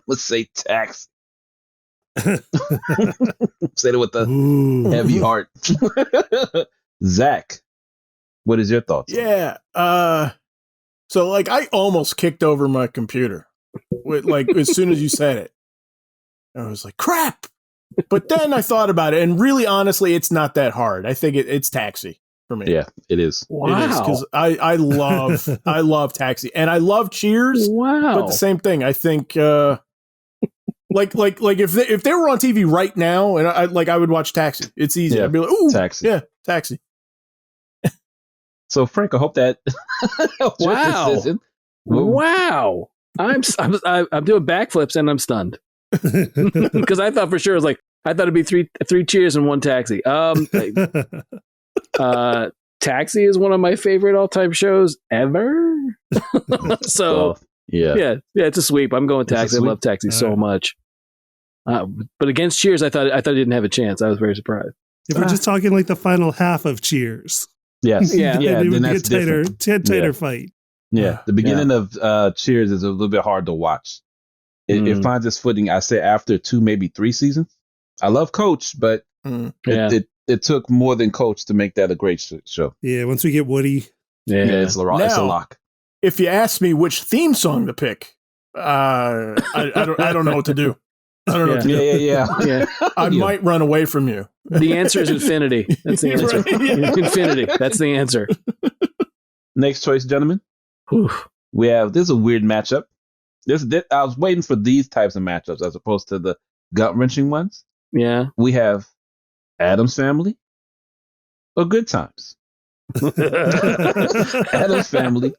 let's say Taxi. Say it with a heavy heart. Zach, what is your thoughts? Yeah. So like I almost kicked over my computer with like as soon as you said it. I was like, crap. But then I thought about it, and really honestly, it's not that hard. I think it's Taxi for me. Yeah, it is. Wow. It is because I love Taxi and I love Cheers. Wow. But the same thing. I think like if they were on TV right now, and I would watch Taxi. It's easy. Yeah, I'd be like, ooh, Taxi. Yeah, Taxi. So, Frank, I hope that helps your Wow. decision. Wow. I'm doing backflips and I'm stunned because I thought for sure it was like I thought it'd be three cheers and one taxi. Taxi is one of my favorite all-time shows ever. So yeah, it's a sweep. I'm going Taxi. I love Taxi so much. But against Cheers, I thought it didn't have a chance. I was very surprised. If we're just talking like the final half of Cheers, yes, yeah, then it would then be a that's tighter fight. Yeah, the beginning of Cheers is a little bit hard to watch. It finds its footing, I say, after 2, maybe 3 seasons. I love Coach, but it took more than Coach to make that a great show. Yeah, once we get Woody. Yeah, it's a lock. If you ask me which theme song to pick, I don't know what to do. I don't know what to do. Yeah. I might run away from you. The answer is Infinity. That's the answer. Right. Infinity. That's the answer. Next choice, gentlemen. Whew. This is a weird matchup. I was waiting for these types of matchups as opposed to the gut-wrenching ones. Yeah. We have Addams Family or Good Times. Addams Family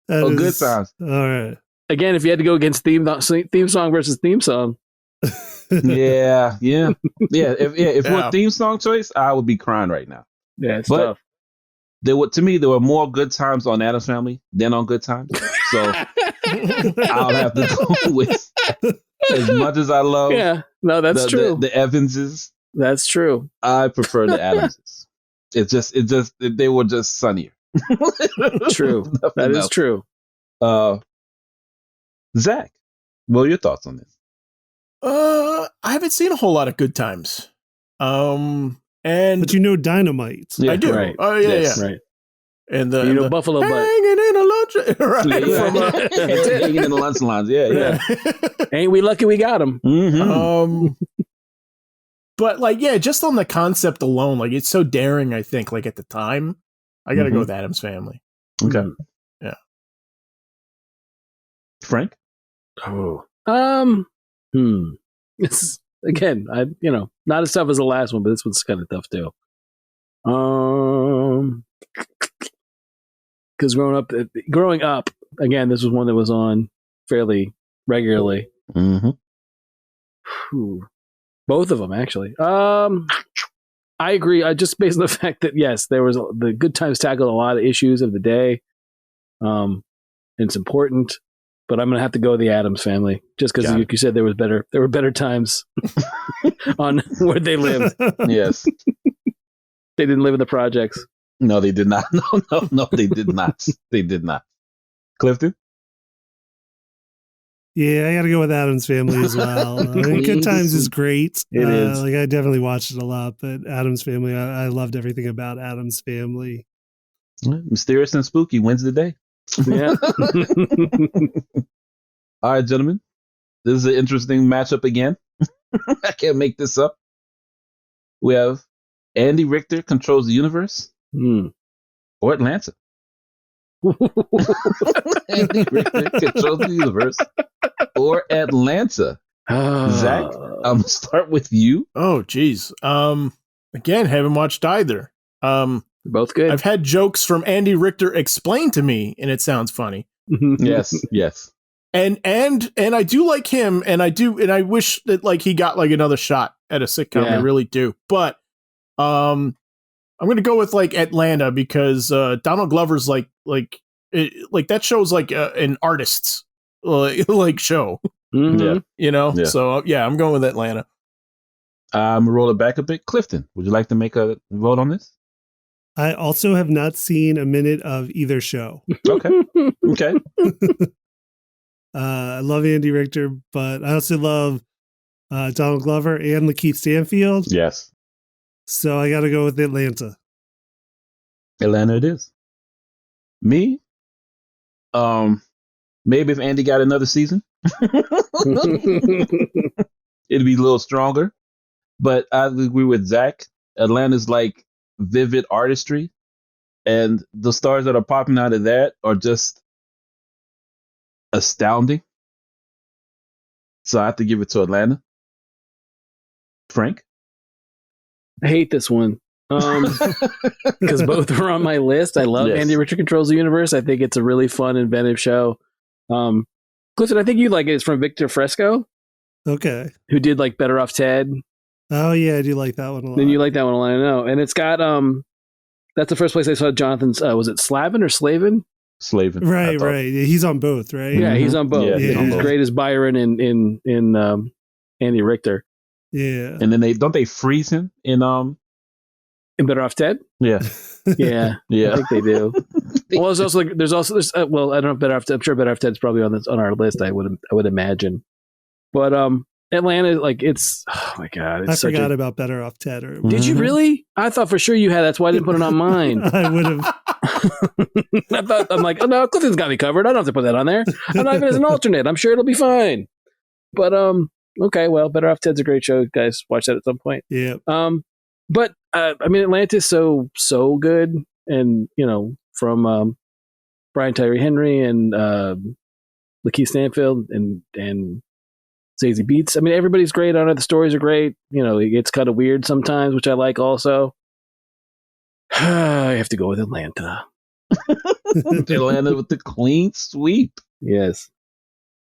or Good Times. All right. Again, if you had to go against theme song versus theme song. Yeah. If we're theme song choice, I would be crying right now. Yeah, it's tough. There were more Good Times on Addams Family than on Good Times. So I'll have to go with, as much as I love. Yeah, no, that's true. The Evanses. That's true. I prefer the Adamses. They were just sunnier. True. That is true. Zach, what are your thoughts on this? I haven't seen a whole lot of Good Times. But you know Dynamite. I do. Right. Oh yeah, Yes. yeah. Right. And the Buffalo Butt. hanging in a lunch. Right. Hanging in the lunch lines. Yeah. Ain't we lucky we got him? Mm-hmm. But just on the concept alone, it's so daring. I think, at the time, I got to go with Addams Family. Okay. Yeah. Frank. Oh. It's again, not as tough as the last one, but this one's kind of tough too. Because growing up, again, this was one that was on fairly regularly. Mm-hmm. Both of them, actually. I agree. I just based on the fact that yes, there was the Good Times tackled a lot of issues of the day. And it's important, but I'm gonna have to go with the Addams Family just because, like you said, there were better times on where they lived. Yes, they didn't live in the projects. No, they did not. No, they did not. They did not. Clifton. Yeah, I got to go with Addams Family as well. Good Times is great. It is. I definitely watched it a lot, but Addams Family, I loved everything about Addams Family. Mysterious and spooky wins the day. Yeah. All right, gentlemen. This is an interesting matchup again. I can't make this up. We have Andy Richter controls the universe or Atlanta. Andy Richter controls the universe or Atlanta. Zach, I'm going to start with you. Oh, geez. Again, haven't watched either. Both good. I've had jokes from Andy Richter explained to me, and it sounds funny. Yes. And I do like him, and I wish that he got another shot at a sitcom. Yeah. I really do. But I'm gonna go with Atlanta because Donald Glover's that show's an artist's show. Mm-hmm. Yeah. So I'm going with Atlanta. I'm gonna roll it back a bit. Clifton, would you like to make a vote on this? I also have not seen a minute of either show. Okay. I love Andy Richter, but I also love Donald Glover and Lakeith Stanfield. Yes. So I got to go with Atlanta. Atlanta it is. Me? Maybe if Andy got another season, it'd be a little stronger. But I agree with Zach. Atlanta's vivid artistry, and the stars that are popping out of that are just astounding. So I have to give it to Atlanta. Frank? I hate this one Because both are on my list. I love Yes. Andy Richter Controls the Universe. I think it's a really fun, inventive show. Clifton, I think you like it. It's from Victor Fresco, Okay. who did like Better Off Ted. Oh yeah, I do like that one a lot. Then you like that one a lot, I know. And it's got that's the first place I saw Jonathan's. Was it Slavin or Slavin? Slavin. Right. He's on both, right? Yeah, he's on both. Yeah, he's on He's both. great as Byron in Andy Richter. Yeah. And then they freeze him in In Better Off Ted. yeah Yeah, yeah. I think they do. Well, there's well, I don't know. Better Off Ted. I'm sure Better Off Ted's probably on our list. I would imagine. But Atlanta, like it's oh my god, I it's forgot about Better Off Ted. Did you really? I thought for sure you had. That's why I didn't put it on mine. I would have. I'm like, oh no, Clifton's got me covered. I don't have to put that on there. I'm not even as an alternate. I'm sure it'll be fine. But okay, well, Better Off Ted's a great show, guys. Watch that at some point. Yeah. But I mean, Atlantis so good, and from Brian Tyree Henry and Lakeith Stanfield and Zazie Beetz. I mean, everybody's great on it. The stories are great. It gets kind of weird sometimes, which I like also. I have to go with Atlanta. Atlanta with the clean sweep. Yes.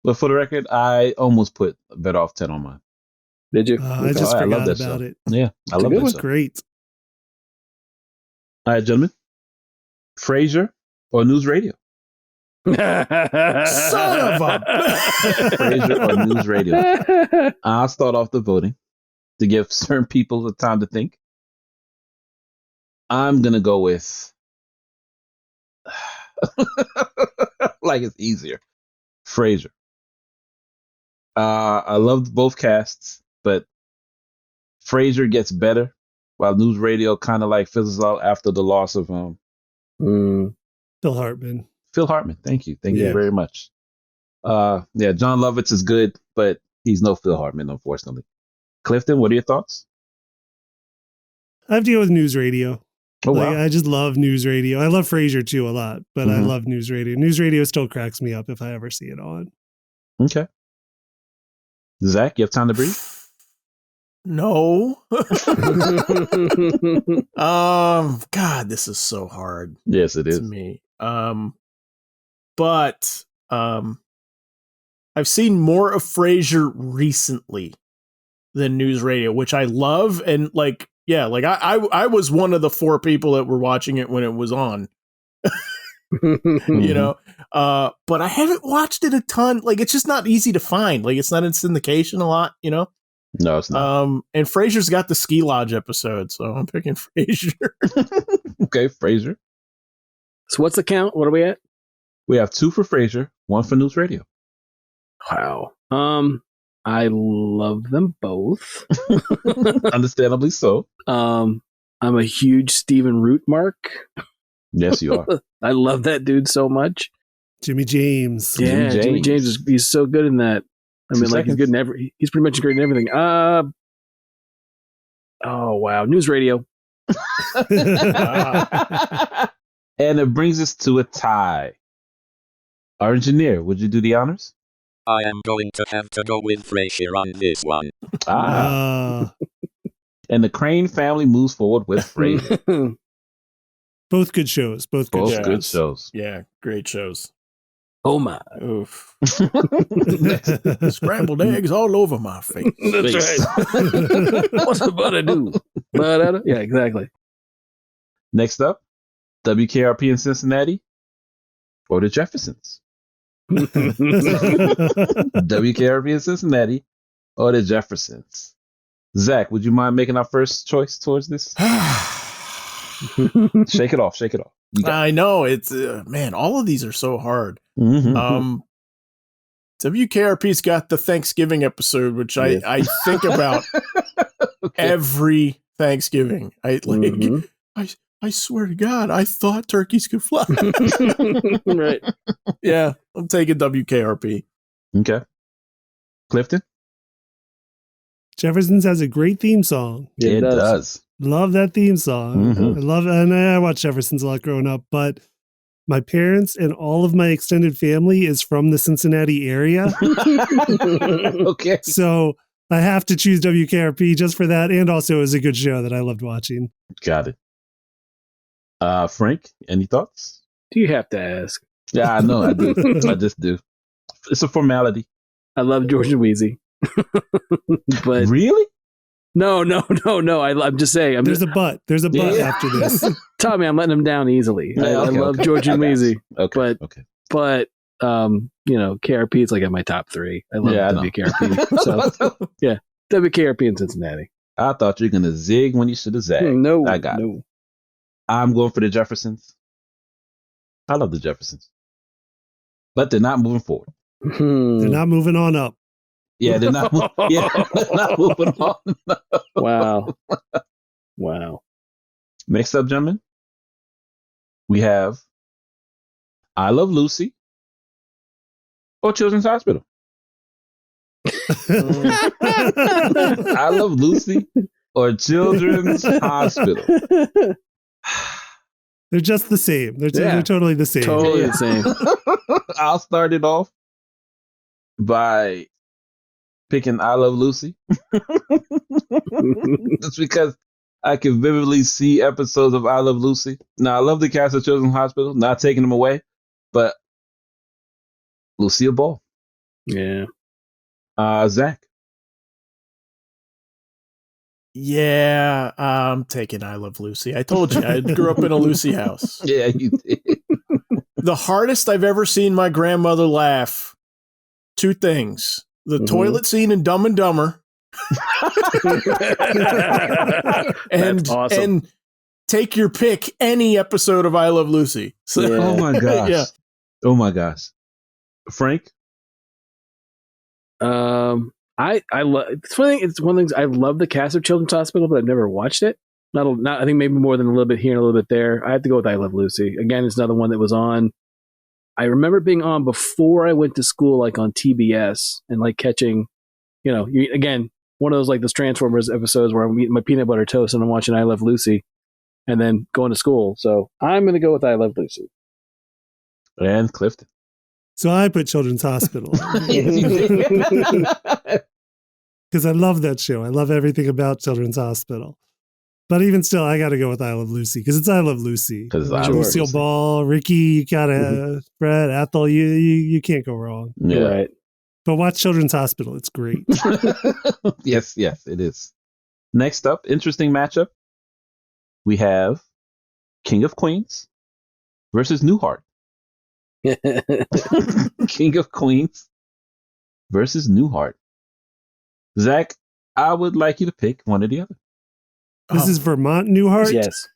But for the record, I almost put Better Off Ted on mine. Did you? I just I forgot love that about show. it. Yeah, I love good that one. show. Great. All right, gentlemen. Frasier or News Radio? Son of a. Frasier or News Radio? I'll start off the voting to give certain people the time to think. I'm going to go with, like it's easier, Frasier. I loved both casts, but Frasier gets better while News Radio kind of like fizzles out after the loss of Phil Hartman. Phil Hartman. Thank you Yeah. very much. John Lovitz is good, but he's no Phil Hartman, unfortunately. Clifton, what are your thoughts? I have to go with News Radio. Oh wow, I just love News Radio. I love Frasier too a lot, but I Mhm. love News Radio. News Radio still cracks me up if I ever see it on. okay. Zach, you have time to breathe. No. God, this is so hard Yes, it to is. me. But I've seen more of Frasier recently than News Radio, which I love, and I was one of the 4 people that were watching it when it was on. But I haven't watched it a ton. Like, it's just not easy to find. Like, it's not in syndication a lot, No, it's not. And Frasier's got the Ski Lodge episode, so I'm picking Frasier. Okay, Frasier. So what's the count? What are we at? We have 2 for Frasier, 1 for News Radio. Wow. I love them both. Understandably so. I'm a huge Stephen Root mark. Yes, you are. I love that dude so much. Jimmy James. Yeah, Jimmy James he's so good in that. I 2 mean, like, he's good in he's pretty much great in everything. Oh wow, News Radio. And it brings us to a tie. Our engineer, would you do the honors? I am going to have to go with Frasier on this one. And the Crane family moves forward with Frasier. Both good shows. Both good Both shows. good shows. Yeah, great shows. Oh my. Oof. Scrambled eggs all over my face. That's right. What's the butter do? Yeah, exactly. Next up, WKRP in Cincinnati or the Jeffersons? WKRP in Cincinnati or the Jeffersons? Zach, would you mind making our first choice towards this? Shake it off. You got I know it's man. All of these are so hard. it. Mhm. WKRP's got the Thanksgiving episode, which Yes. I think about Okay. every Thanksgiving. Mhm. I swear to God, I thought turkeys could fly. Right. Yeah, I'm taking WKRP. Okay. Clifton? Jefferson's has a great theme song. Yeah, it does. Love that theme song. Mhm. I love it. And I watched Jefferson's a lot growing up, but my parents and all of my extended family is from the Cincinnati area. Okay. So I have to choose WKRP just for that, and also it was a good show that I loved watching. Got it. Frank, any thoughts? Do you have to ask? Yeah, I know. I do. I just do. It's a formality. I love George and Wheezy. But Really? no. I'm just saying. There's a but. There's a but Yeah. after this. Tommy, I'm letting him down easily. Yeah, I love George and Wheezy. Okay. But KRP is like at my top 3. I love Yeah, I know. WKRP. So WKRP in Cincinnati. I thought you were gonna zig when you should have zagged. No, I got it. no. I'm going for the Jeffersons. I love the Jeffersons, but they're not moving forward. They're not moving on up. Yeah, they're not. They're not moving on. Wow. Next up, gentlemen, we have I Love Lucy or Children's Hospital. I Love Lucy or Children's Hospital. They're just the same. They're totally the same. Totally the same. I'll start it off by picking I Love Lucy. Just because I can vividly see episodes of I Love Lucy. Now, I love the cast of Children's Hospital, not taking them away, but Lucille Ball. Yeah. Zach. Yeah, I'm taking I Love Lucy. I told you, I grew up in a Lucy house. Yeah, you did. The hardest I've ever seen my grandmother laugh, 2 things. The toilet scene in Dumb and Dumber. That's awesome. And take your pick, any episode of I Love Lucy. So, Yeah. Oh my gosh. Yeah. Oh my gosh. Frank? I love. It's one of the things I love the cast of Children's Hospital, but I've never watched it. Not. I think maybe more than a little bit here and a little bit there. I have to go with I Love Lucy. Again, it's another one that was on. I remember being on before I went to school, like on TBS, and like catching, again, one of those like those Transformers episodes where I'm eating my peanut butter toast and I'm watching I Love Lucy, and then going to school. So I'm going to go with I Love Lucy. And Clifton. So I put Children's Hospital because I love that show. I love everything about Children's Hospital. But even still, I got to go with I Love Lucy because it's I Love Lucy. Because I Love Lucille Lucy. Ball, Ricky, you gotta Fred, Ethel. You can't go wrong. Yeah. Right. But watch Children's Hospital. It's great. Yes, it is. Next up, interesting matchup. We have King of Queens versus Newhart. King of Queens versus Newhart. Zach, I would like you to pick one or the other. This is Vermont Newhart. Yes.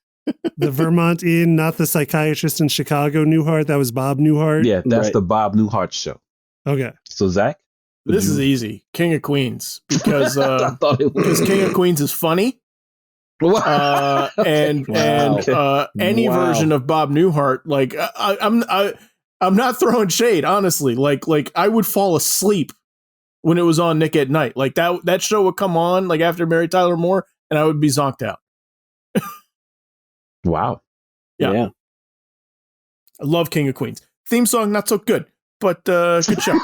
The Vermont Inn, not the psychiatrist in Chicago Newhart. That was Bob Newhart. Yeah, that's Right. the Bob Newhart show. Okay. So Zach, would this you- is easy. King of Queens. Because I thought it was King of Queens is funny. And Wow. any Wow. version of Bob Newhart, like I'm not throwing shade, honestly. Like I would fall asleep when it was on Nick at Night. Like that show would come on like after Mary Tyler Moore, and I would be zonked out. Wow. Yeah. I love King of Queens. Theme song not so good, but good show.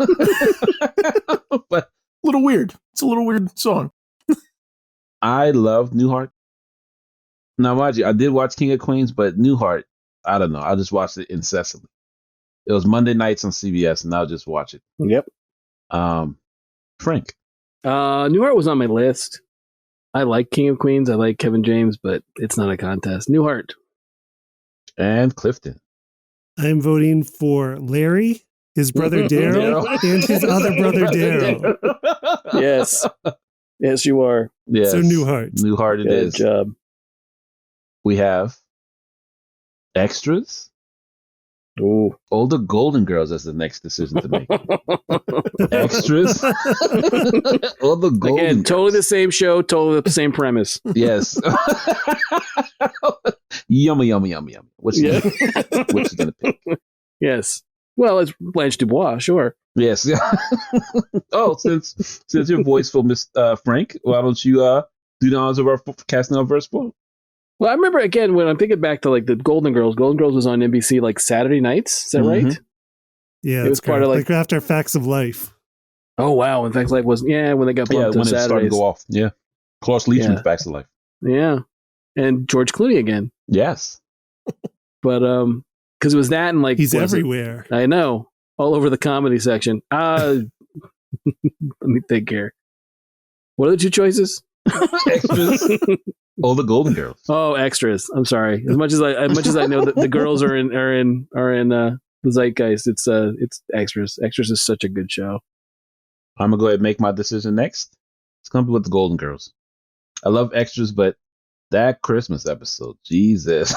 But Little weird. It's a little weird song. I love Newhart. Now, mind you, I did watch King of Queens, but Newhart, I don't know. I just watched it incessantly. It was Monday nights on CBS, and I'll just watch it. Yep. Frank. Newhart was on my list. I like King of Queens. I like Kevin James, but it's not a contest. Newhart. And Clifton. I'm voting for Larry, his brother Daryl, and his other brother Daryl. Yes. Yes, you are. Yes. So Newhart. Newhart it Good is. job. We have Extras Ooh. or the Golden Girls as the next decision to make. Extras or the Golden Again, Girls. totally the same show, totally the same premise. Yes. Yummy. What you gonna pick? Yes. Well, it's Blanche Dubois, sure. Yes. Oh, since you're voiceful, Miss Frank, why don't you do the honors of our casting our first poll? Well, I remember again when I'm thinking back to like the Golden Girls. Golden Girls was on NBC like Saturday nights. Is that right? Yeah, It was it's part of, like after Facts of Life. Oh wow, when Facts of Life was when they got bumped to when it started to Saturdays. go off. Yeah. Cloris Leachman, Yeah. Facts of Life. Yeah, and George Clooney again. Yes. But because it was that and like He's what is it? everywhere. I know, all over the comedy section. Let me think here. What are the two choices? Extras. The Golden Girls. Oh, extras. I'm sorry. As much as I know that the girls are in the zeitgeist, it's extras. Extras is such a good show. I'm gonna go ahead and make my decision next. It's gonna be with the Golden Girls. I love extras, but that Christmas episode, Jesus.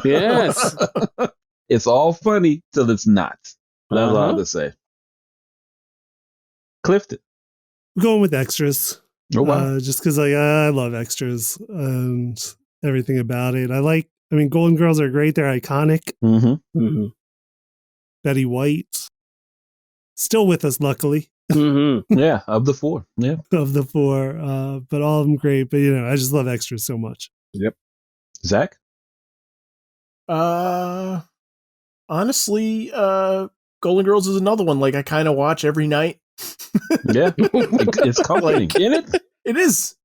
Yes. It's all funny till it's not. That's all I have to say. Clifton. I'm going with extras. Oh wow. Just because I love extras and everything about it. Golden Girls are great. They're iconic. Mm-hmm. Mm-hmm. Betty White, still with us, luckily. Mm-hmm. Yeah, of the four. Yeah. Of the four, but all of them great. But I just love extras so much. Yep. Zach? Honestly, Golden Girls is another one. Like I kind of watch every night. Yeah, it's comforting, isn't it? It is.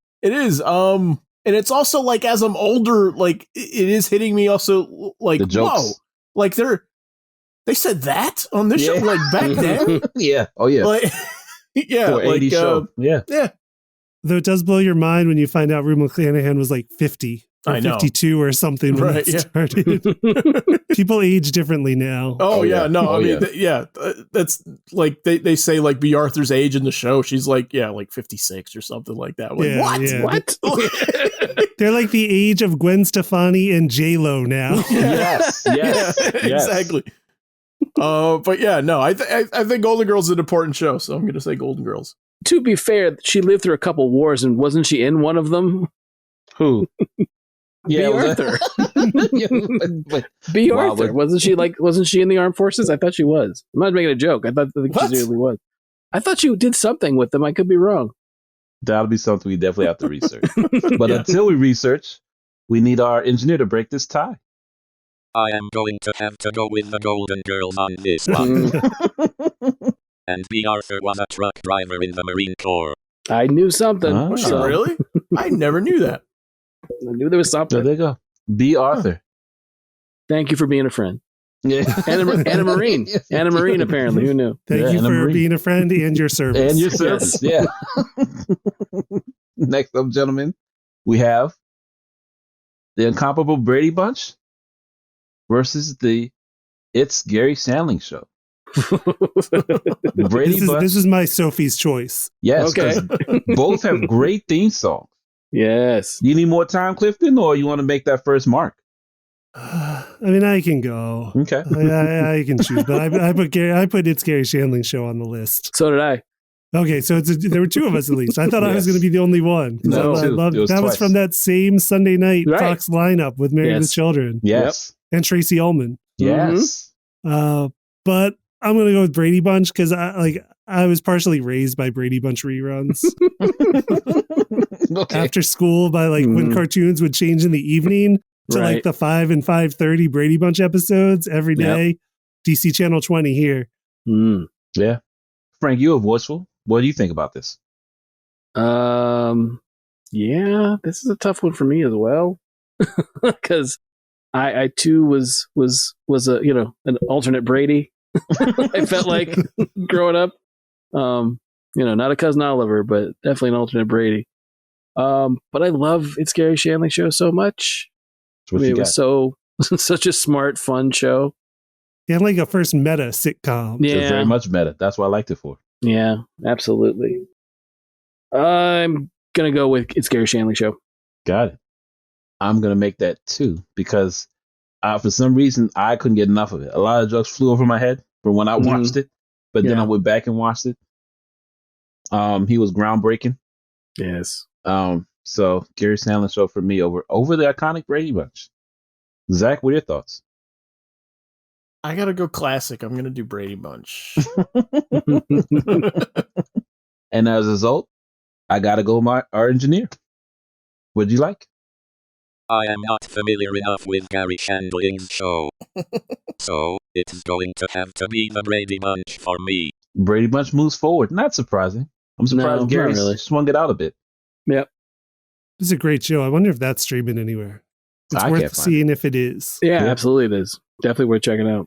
And it's also like as I'm older, like it is hitting me. Also, like The jokes. whoa, like they said that on this show, like back then. Yeah. Oh yeah. Like, yeah, For 80 show. Yeah. Though it does blow your mind when you find out Rue McClanahan was like 50 or I know. 52 or something when it started. People age differently now. Oh yeah, no, Oh, I mean, that's like they say like B. Arthur's age in the show. She's like like 56 or something like that. Like, Yeah, what? yeah. What? They're like the age of Gwen Stefani and J-Lo now. Yes. Exactly. But yeah, no, I think Golden Girls is an important show, so I'm going to say Golden Girls. To be fair, she lived through a couple wars, and wasn't she in one of them? Who? B. Arthur. B. Wow, Arthur. but- Wasn't she in the armed forces? I thought she was. I'm not making a joke. I think What? she really was. I thought she did something with them. I could be wrong. That'll be something we definitely have to research. But until we research, we need our engineer to break this tie. I am going to have to go with the Golden Girls on this one. And B. Arthur was a truck driver in the Marine Corps. I knew something. Oh. Was she So, really? I never knew that. I knew there was So something. there you go. B. Arthur. Thank you for being a friend. Yeah. And a Marine. And a Marine, apparently. Who knew? Thank Yeah, you and a for Marine. being a friend and your service. And your service. Yeah. Next up, gentlemen, we have the incomparable Brady Bunch versus the It's Gary Shandling Show. Brady Bunch. This is my Sophie's choice. Yes. Okay. 'Cause both have great theme songs. Yes. You need more time, Clifton, or you want to make that first mark? I can go. Okay. I can choose, but I put It's Gary Shandling Show on the list. So did I. Okay, so there were two of us at least. I thought I was Yes. going to be the only one. 'Cause No, I loved, it was that was twice. from that same Sunday night Right. Fox lineup with Married with Yes. Children Yes. and Tracy Ullman. Yes. But I'm going to go with Brady Bunch because I was partially raised by Brady Bunch reruns Okay. after school by when cartoons would change in the evening to Right. the 5 and 5:30 Brady Bunch episodes every Yep. day. DC Channel 20 here. Mm. Yeah. Frank, you have watchful. What do you think about this? Yeah, this is a tough one for me as well. Because I too was a an alternate Brady. I felt like growing up. Not a cousin Oliver, but definitely an alternate Brady. But I love It's Gary Shandling Show so much. What you It got? was such a smart, fun show. And a first meta sitcom. It's Yeah, very much meta. That's what I liked it for. yeah, absolutely. I'm gonna go with It's Gary Shandling Show. Got it. I'm going to make that too because for some reason I couldn't get enough of it. A lot of jokes flew over my head from when I watched it, but then Yeah. I went back and watched it. He was groundbreaking. Yes. So Gary Sandler Show for me over the iconic Brady Bunch. Zach, what are your thoughts? I gotta go classic. I'm gonna do Brady Bunch. And as a result, I got to go our engineer. What'd you like? I am not familiar enough with Gary Shandling's show. So, it's going to have to be the Brady Bunch for me. Brady Bunch moves forward. Not surprising. I'm surprised No, Gary not really. swung it out a bit. Yep. It's a great show. I wonder if that's streaming anywhere. It's I can't worth find seeing if it is. Yeah, Yeah. absolutely it is. Definitely worth checking out.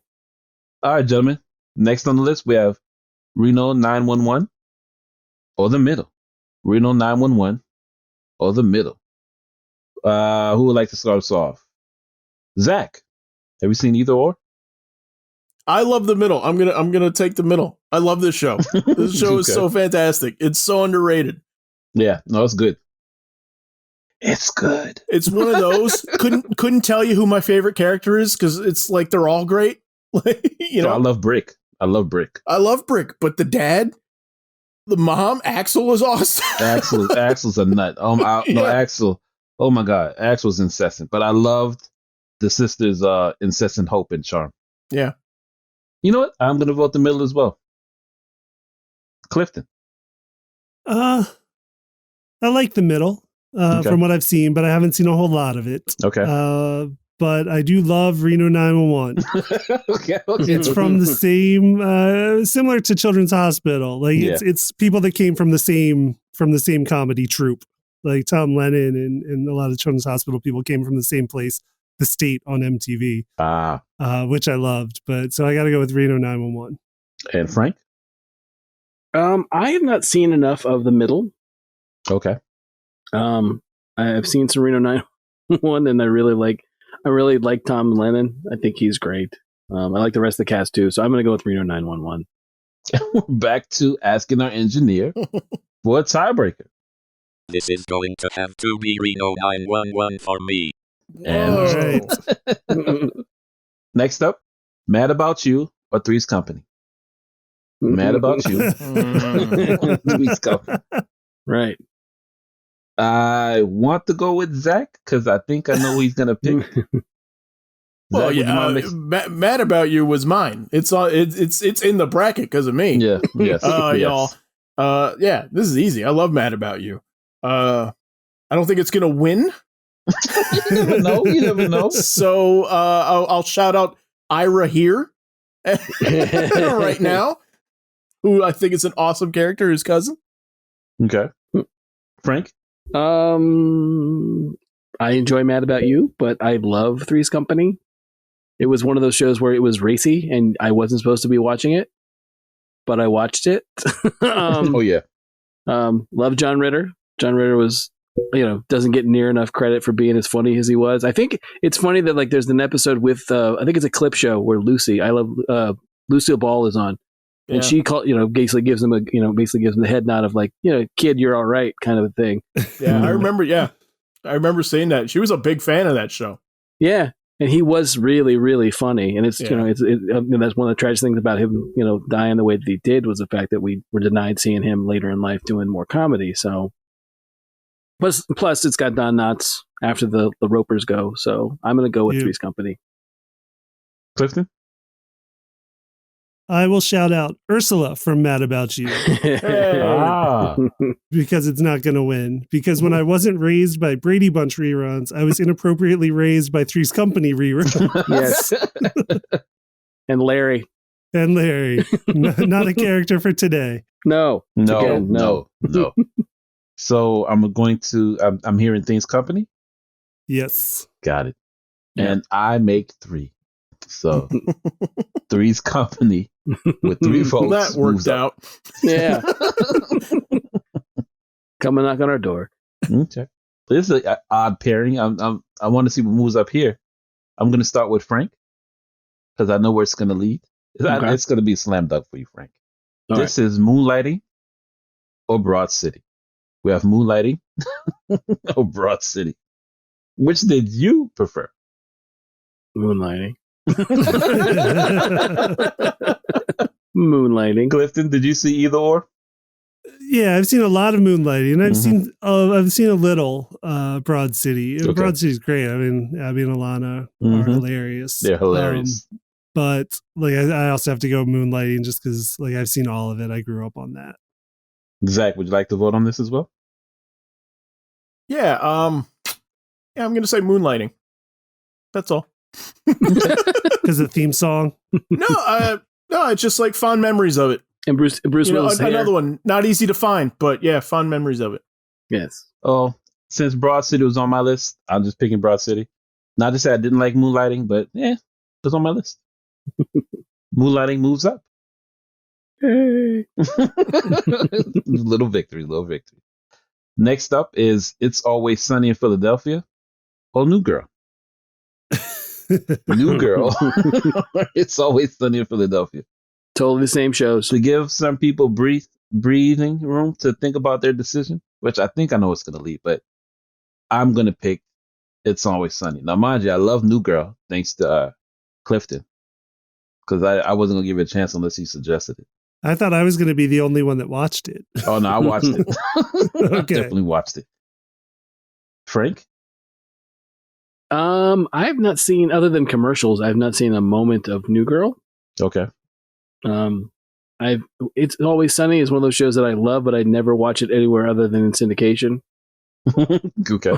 All right, gentlemen. Next on the list, we have Reno 911 or The Middle. Reno 911 or The Middle. Who would like to start us off? Zach, have you seen either or? I love The Middle. I'm gonna take The Middle. I love this show. This show is Okay. so fantastic. It's so underrated. Yeah, no, it's good. It's good. It's one of those couldn't tell you who my favorite character is because it's like they're all great. Like, you know, I love Brick. I love Brick. I love Brick, but the dad, the mom, Axel was awesome. Axel's a nut. No, Yeah. Axel. Oh my God, Axel's incessant. But I loved the sisters' incessant hope and charm. Yeah. You know what? I'm gonna vote The Middle as well. Clifton. I like The Middle Okay. from what I've seen, but I haven't seen a whole lot of it. Okay. But I do love Reno 911. okay. It's from the same, similar to Children's Hospital. Like it's people that came from the same comedy troupe. Like Tom Lennon and a lot of Children's Hospital people came from the same place, The State on MTV, which I loved. But so I got to go with Reno 911. And Frank. I have not seen enough of The Middle. Okay. I've seen some Reno 911, and I really like Tom Lennon. I think he's great. I like the rest of the cast too, so I'm going to go with Reno 911. We're back to asking our engineer for a tiebreaker. This is going to have to be Reno 911 for me. And Whoa. next up, Mad About You or Three's Company. Mad About You. Three's Company. Right. I want to go with Zach because I think I know who he's gonna pick. Well, Zach, would you yeah, mind mix- Mad About You was mine. It's in the bracket because of me. yeah, yes, yes. Y'all. Yeah, this is easy. I love Mad About You. I don't think it's gonna win. You never know. So I'll shout out Ira here right now, who I think is an awesome character, his cousin. Okay, Frank. I enjoy Mad About You, but I love Three's Company. It was one of those shows where it was racy, and I wasn't supposed to be watching it, but I watched it. Oh yeah. Love John Ritter. John Ritter was, doesn't get near enough credit for being as funny as he was. I think it's funny that like there's an episode with I think it's a clip show where Lucille Ball is on. And she basically gives him the head nod of like, kid, you're all right, kind of a thing. Yeah, I remember saying that. She was a big fan of that show. Yeah, and he was really, really funny. And it's that's one of the tragic things about him, dying the way that he did was the fact that we were denied seeing him later in life doing more comedy. So, plus it's got Don Knotts after the Ropers go. So I'm going to go with Three's Company. Clifton. I will shout out Ursula from Mad About You because it's not going to win. Because when I wasn't raised by Brady Bunch reruns, I was inappropriately raised by Three's Company reruns. Yes. And Larry. Not a character for today. No. So I'm hearing Three's Company. Yes. Got it. And I make 3. So Three's Company with 3 votes. That worked out. Yeah. Come and knock on our door. Okay. This is an odd pairing. I want to see what moves up here. I'm going to start with Frank because I know where it's going to lead. It's going to be a slam dunk for you, Frank. This is Moonlighting or Broad City. We have Moonlighting or Broad City. Which did you prefer? Moonlighting. Moonlighting. Clifton, did you see either or? Yeah, I've seen a lot of Moonlighting, and I've seen a little Broad City. Okay. Broad City's great. I mean, Abby and Alana are hilarious. They're hilarious. But like, I also have to go Moonlighting just because like I've seen all of it. I grew up on that. Zach, would you like to vote on this as well? Yeah, I'm going to say Moonlighting. That's all. Because the theme song. No, it's just like fond memories of it. And Bruce Willis' hair. another one, not easy to find, but yeah, fond memories of it. Yes. Oh, since Broad City was on my list, I'm just picking Broad City. Not to say I didn't like Moonlighting, but yeah, it was on my list. Moonlighting moves up. Hey. Little victory. Next up is It's Always Sunny in Philadelphia or New Girl. New Girl. It's Always Sunny in Philadelphia. Totally the same shows. To give some people breathing room to think about their decision, which I think I know it's going to lead, but I'm going to pick It's Always Sunny. Now, mind you, I love New Girl, thanks to Clifton, because I wasn't going to give it a chance unless he suggested it. I thought I was going to be the only one that watched it. Oh, no, I watched it. I Okay. definitely watched it. Frank? I have not seen, other than commercials, I've not seen a moment of New Girl. Okay. It's Always Sunny is one of those shows that I love, but I never watch it anywhere other than in syndication. Okay.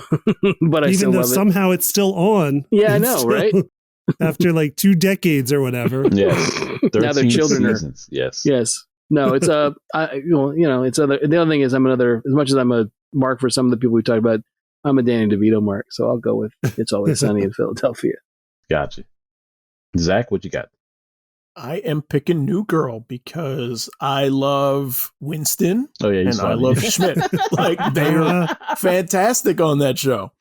But I Even still though love it. somehow it's still on. Yeah, I It's know, still- right? After like 2 decades or whatever. Yes. 13 Now their children seasons. Yes. Yes. No, it's it's other. The other thing is, I'm another. As much as I'm a mark for some of the people we talked about, I'm a Danny DeVito mark. So I'll go with It's Always Sunny in Philadelphia. Gotcha. Zach, what you got? I am picking New Girl because I love Winston Oh, yeah. and I love Schmidt. Like, they are fantastic on that show.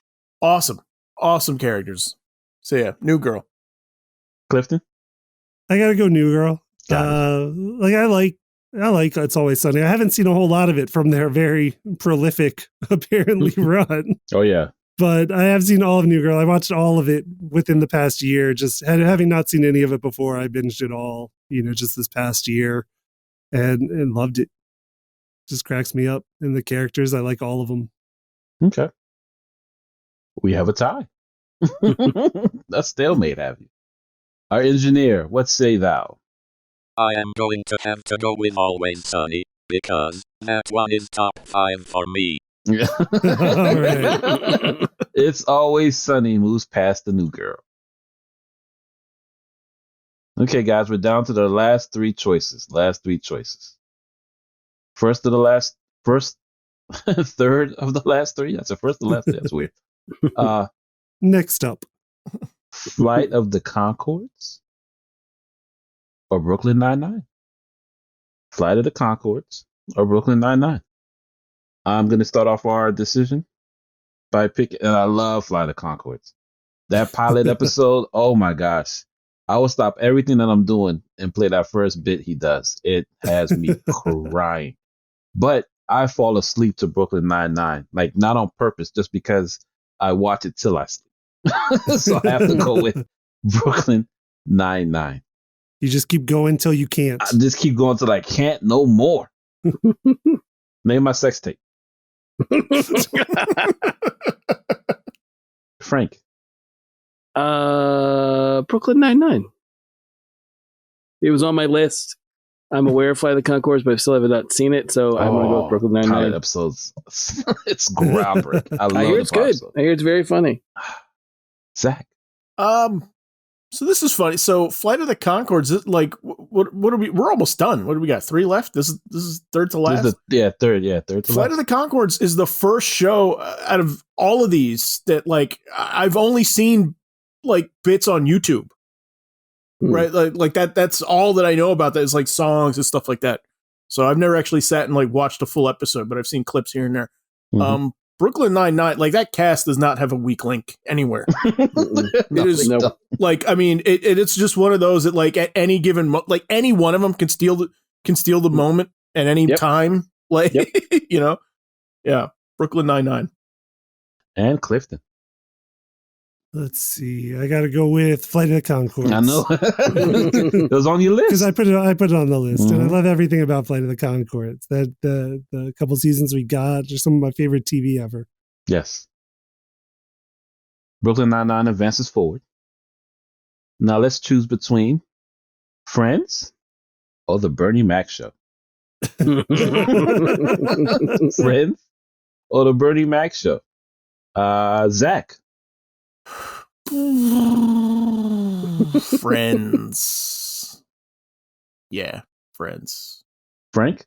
Awesome characters. So yeah, New Girl. Clifton? I gotta go New Girl. Got I like It's Always Sunny. I haven't seen a whole lot of it from their very prolific, apparently, run. Oh, yeah. But I have seen all of New Girl. I watched all of it within the past year. Just having not seen any of it before, I binged it all, just this past year, and loved it. Just cracks me up. And the characters, I like all of them. Okay. We have a tie. A stalemate, have you? Our engineer, what say thou? I am going to have to go with Always Sunny, because that one is top 5 for me. All right. It's Always Sunny moves past the New Girl. Okay, guys, we're down to the last 3 choices. First, third of the last 3. That's the first of the last 3. That's weird. Next up. Flight of the Conchords or Brooklyn Nine-Nine? Flight of the Conchords or Brooklyn Nine-Nine? I'm going to start off our decision by picking, and I love Flight of the Conchords. That pilot episode, oh my gosh. I will stop everything that I'm doing and play that first bit he does. It has me crying. But I fall asleep to Brooklyn Nine-Nine, like not on purpose, just because I watch it till I sleep. So I have to go with Brooklyn Nine-Nine. You just keep going till you can't. I just keep going till I can't no more. Name my sex tape. Frank. Brooklyn Nine-Nine. It was on my list. I'm aware of Flight of the Conchords, but I still have not seen it, so I'm going to go with Brooklyn Pilot Nine-Nine. episodes. It's groundbreaking. I hear it's good. I hear it's very funny. Zach. So this is funny. So Flight of the Conchords, like, what are we? We're almost done. What do we got? 3 left. This is third to last. Third to Flight last. of the Conchords is the first show out of all of these that, like, I've only seen like bits on YouTube. Right, like that. That's all that I know about that is like songs and stuff like that. So I've never actually sat and like watched a full episode, but I've seen clips here and there. Mhm. Brooklyn Nine-Nine, like that cast does not have a weak link anywhere. It is like, I mean, it's just one of those that like at any given like any one of them can steal the moment at any time. Like yeah, Brooklyn Nine-Nine and Clifton. Let's see. I got to go with Flight of the Conchords. I know. It was on your list. Because I put it on the list, and I Mhm. love everything about Flight of the Conchords. That the couple seasons we got are some of my favorite TV ever. Yes. Brooklyn Nine-Nine advances forward. Now let's choose between Friends or the Bernie Mac Show. Friends or the Bernie Mac Show? Zach. Friends. Yeah, Friends. Frank?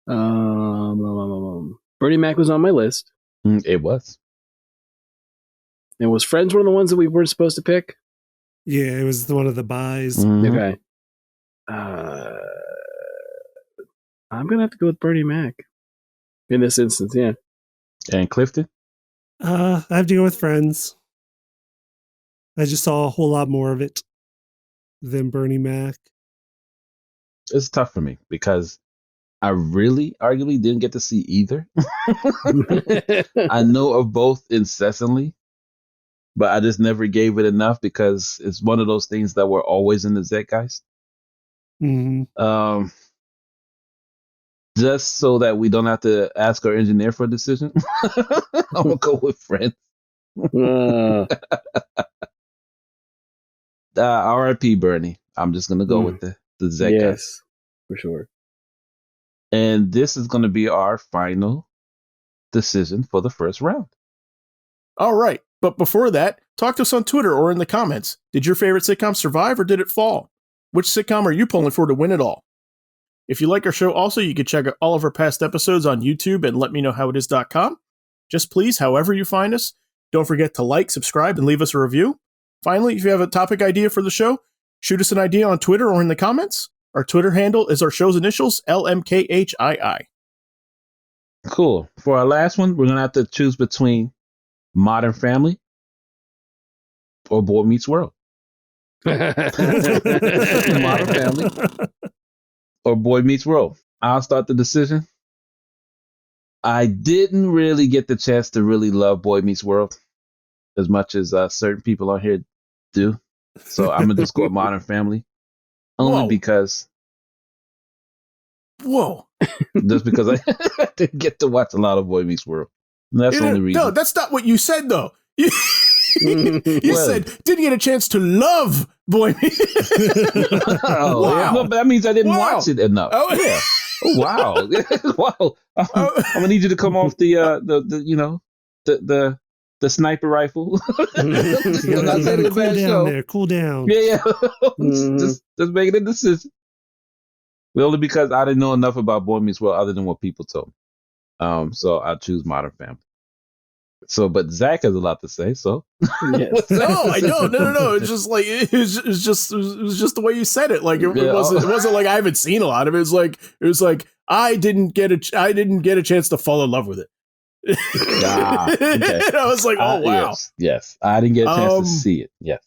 Bernie Mac was on my list. It was. And was Friends one of the ones that we weren't supposed to pick? Yeah, it was one of the buys. Mhm. Okay. I'm gonna have to go with Bernie Mac in this instance. Yeah. And Clifton? I have to go with Friends. I just saw a whole lot more of it than Bernie Mac. It's tough for me because I really arguably didn't get to see either. I know of both incessantly, but I just never gave it enough because it's one of those things that were always in the zeitgeist. Mm-hmm. Just so that we don't have to ask our engineer for a decision, I'm gonna go with Friends. R.I.P. Bernie. I'm just gonna go with the zeitgeist. Yes, for sure. And this is gonna be our final decision for the first round. All right. But before that, talk to us on Twitter or in the comments. Did your favorite sitcom survive or did it fall? Which sitcom are you pulling for to win it all? If you like our show, also, you can check out all of our past episodes on YouTube and letmeknowhowitis.com. Just please, however you find us, don't forget to like, subscribe, and leave us a review. Finally, if you have a topic idea for the show, shoot us an idea on Twitter or in the comments. Our Twitter handle is our show's initials, LMKHII. Cool. For our last one, we're gonna have to choose between Modern Family or Boy Meets World. Modern Family or Boy Meets World. I'll start the decision. I didn't really get the chance to really love Boy Meets World as much as certain people on here do. So I'm gonna just go with Modern Family, only Whoa. because Whoa. just because I didn't get to watch a lot of Boy Meets World. And that's the only reason. No, that's not what you said, though. You Well, said, didn't get a chance to love Boy Meets. Oh, Wow. no, but that means I didn't Wow. watch it enough. Oh. Yeah. Oh, wow. Wow. I'm gonna need you to come off the sniper rifle. You Not saying it's a gotta cool bad down show. there. Cool down. Yeah. Just making a decision. Only because I didn't know enough about Boy Meets World other than what people told me. So I choose Modern Family. So, but Zach has a lot to say. So, Yes. No, I don't. No. It's just like it was just the way you said it. Like it wasn't like I haven't seen a lot of it. It was like I didn't get a chance to fall in love with it. okay. And I was like, oh wow. Yes. I didn't get a chance to see it. Yes.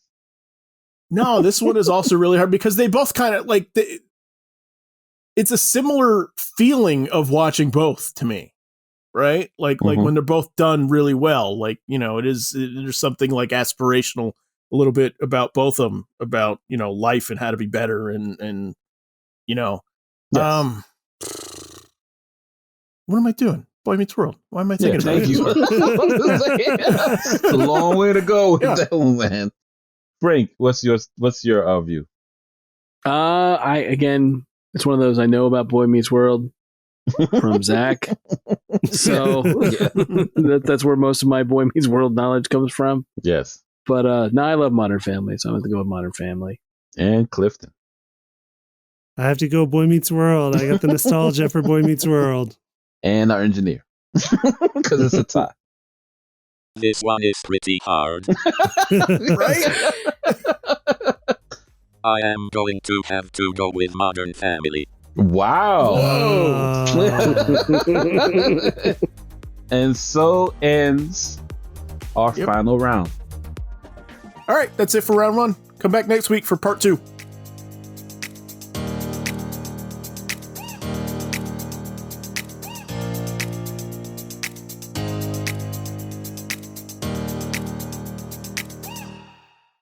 No, this one is also really hard because they both kind of like it's a similar feeling of watching both to me. Right? Like when they're both done really well, like, there's something like aspirational a little bit about both of them, about, life and how to be better and Yes. what am I doing? Boy Meets World. Why am I thinking about thank you. It's a long way to go with that one, man. Frank, what's your view? It's one of those I know about Boy Meets World from Zach. So that's where most of my Boy Meets World knowledge comes from. Yes. But no, I love Modern Family, so I'm going to go with Modern Family. And Clifton. I have to go Boy Meets World. I got the nostalgia for Boy Meets World. And our engineer. Because it's a tie. This one is pretty hard. Right? I am going to have to go with Modern Family. Wow. Whoa. And so ends our final round. All right, that's it for round one. Come back next week for part 2.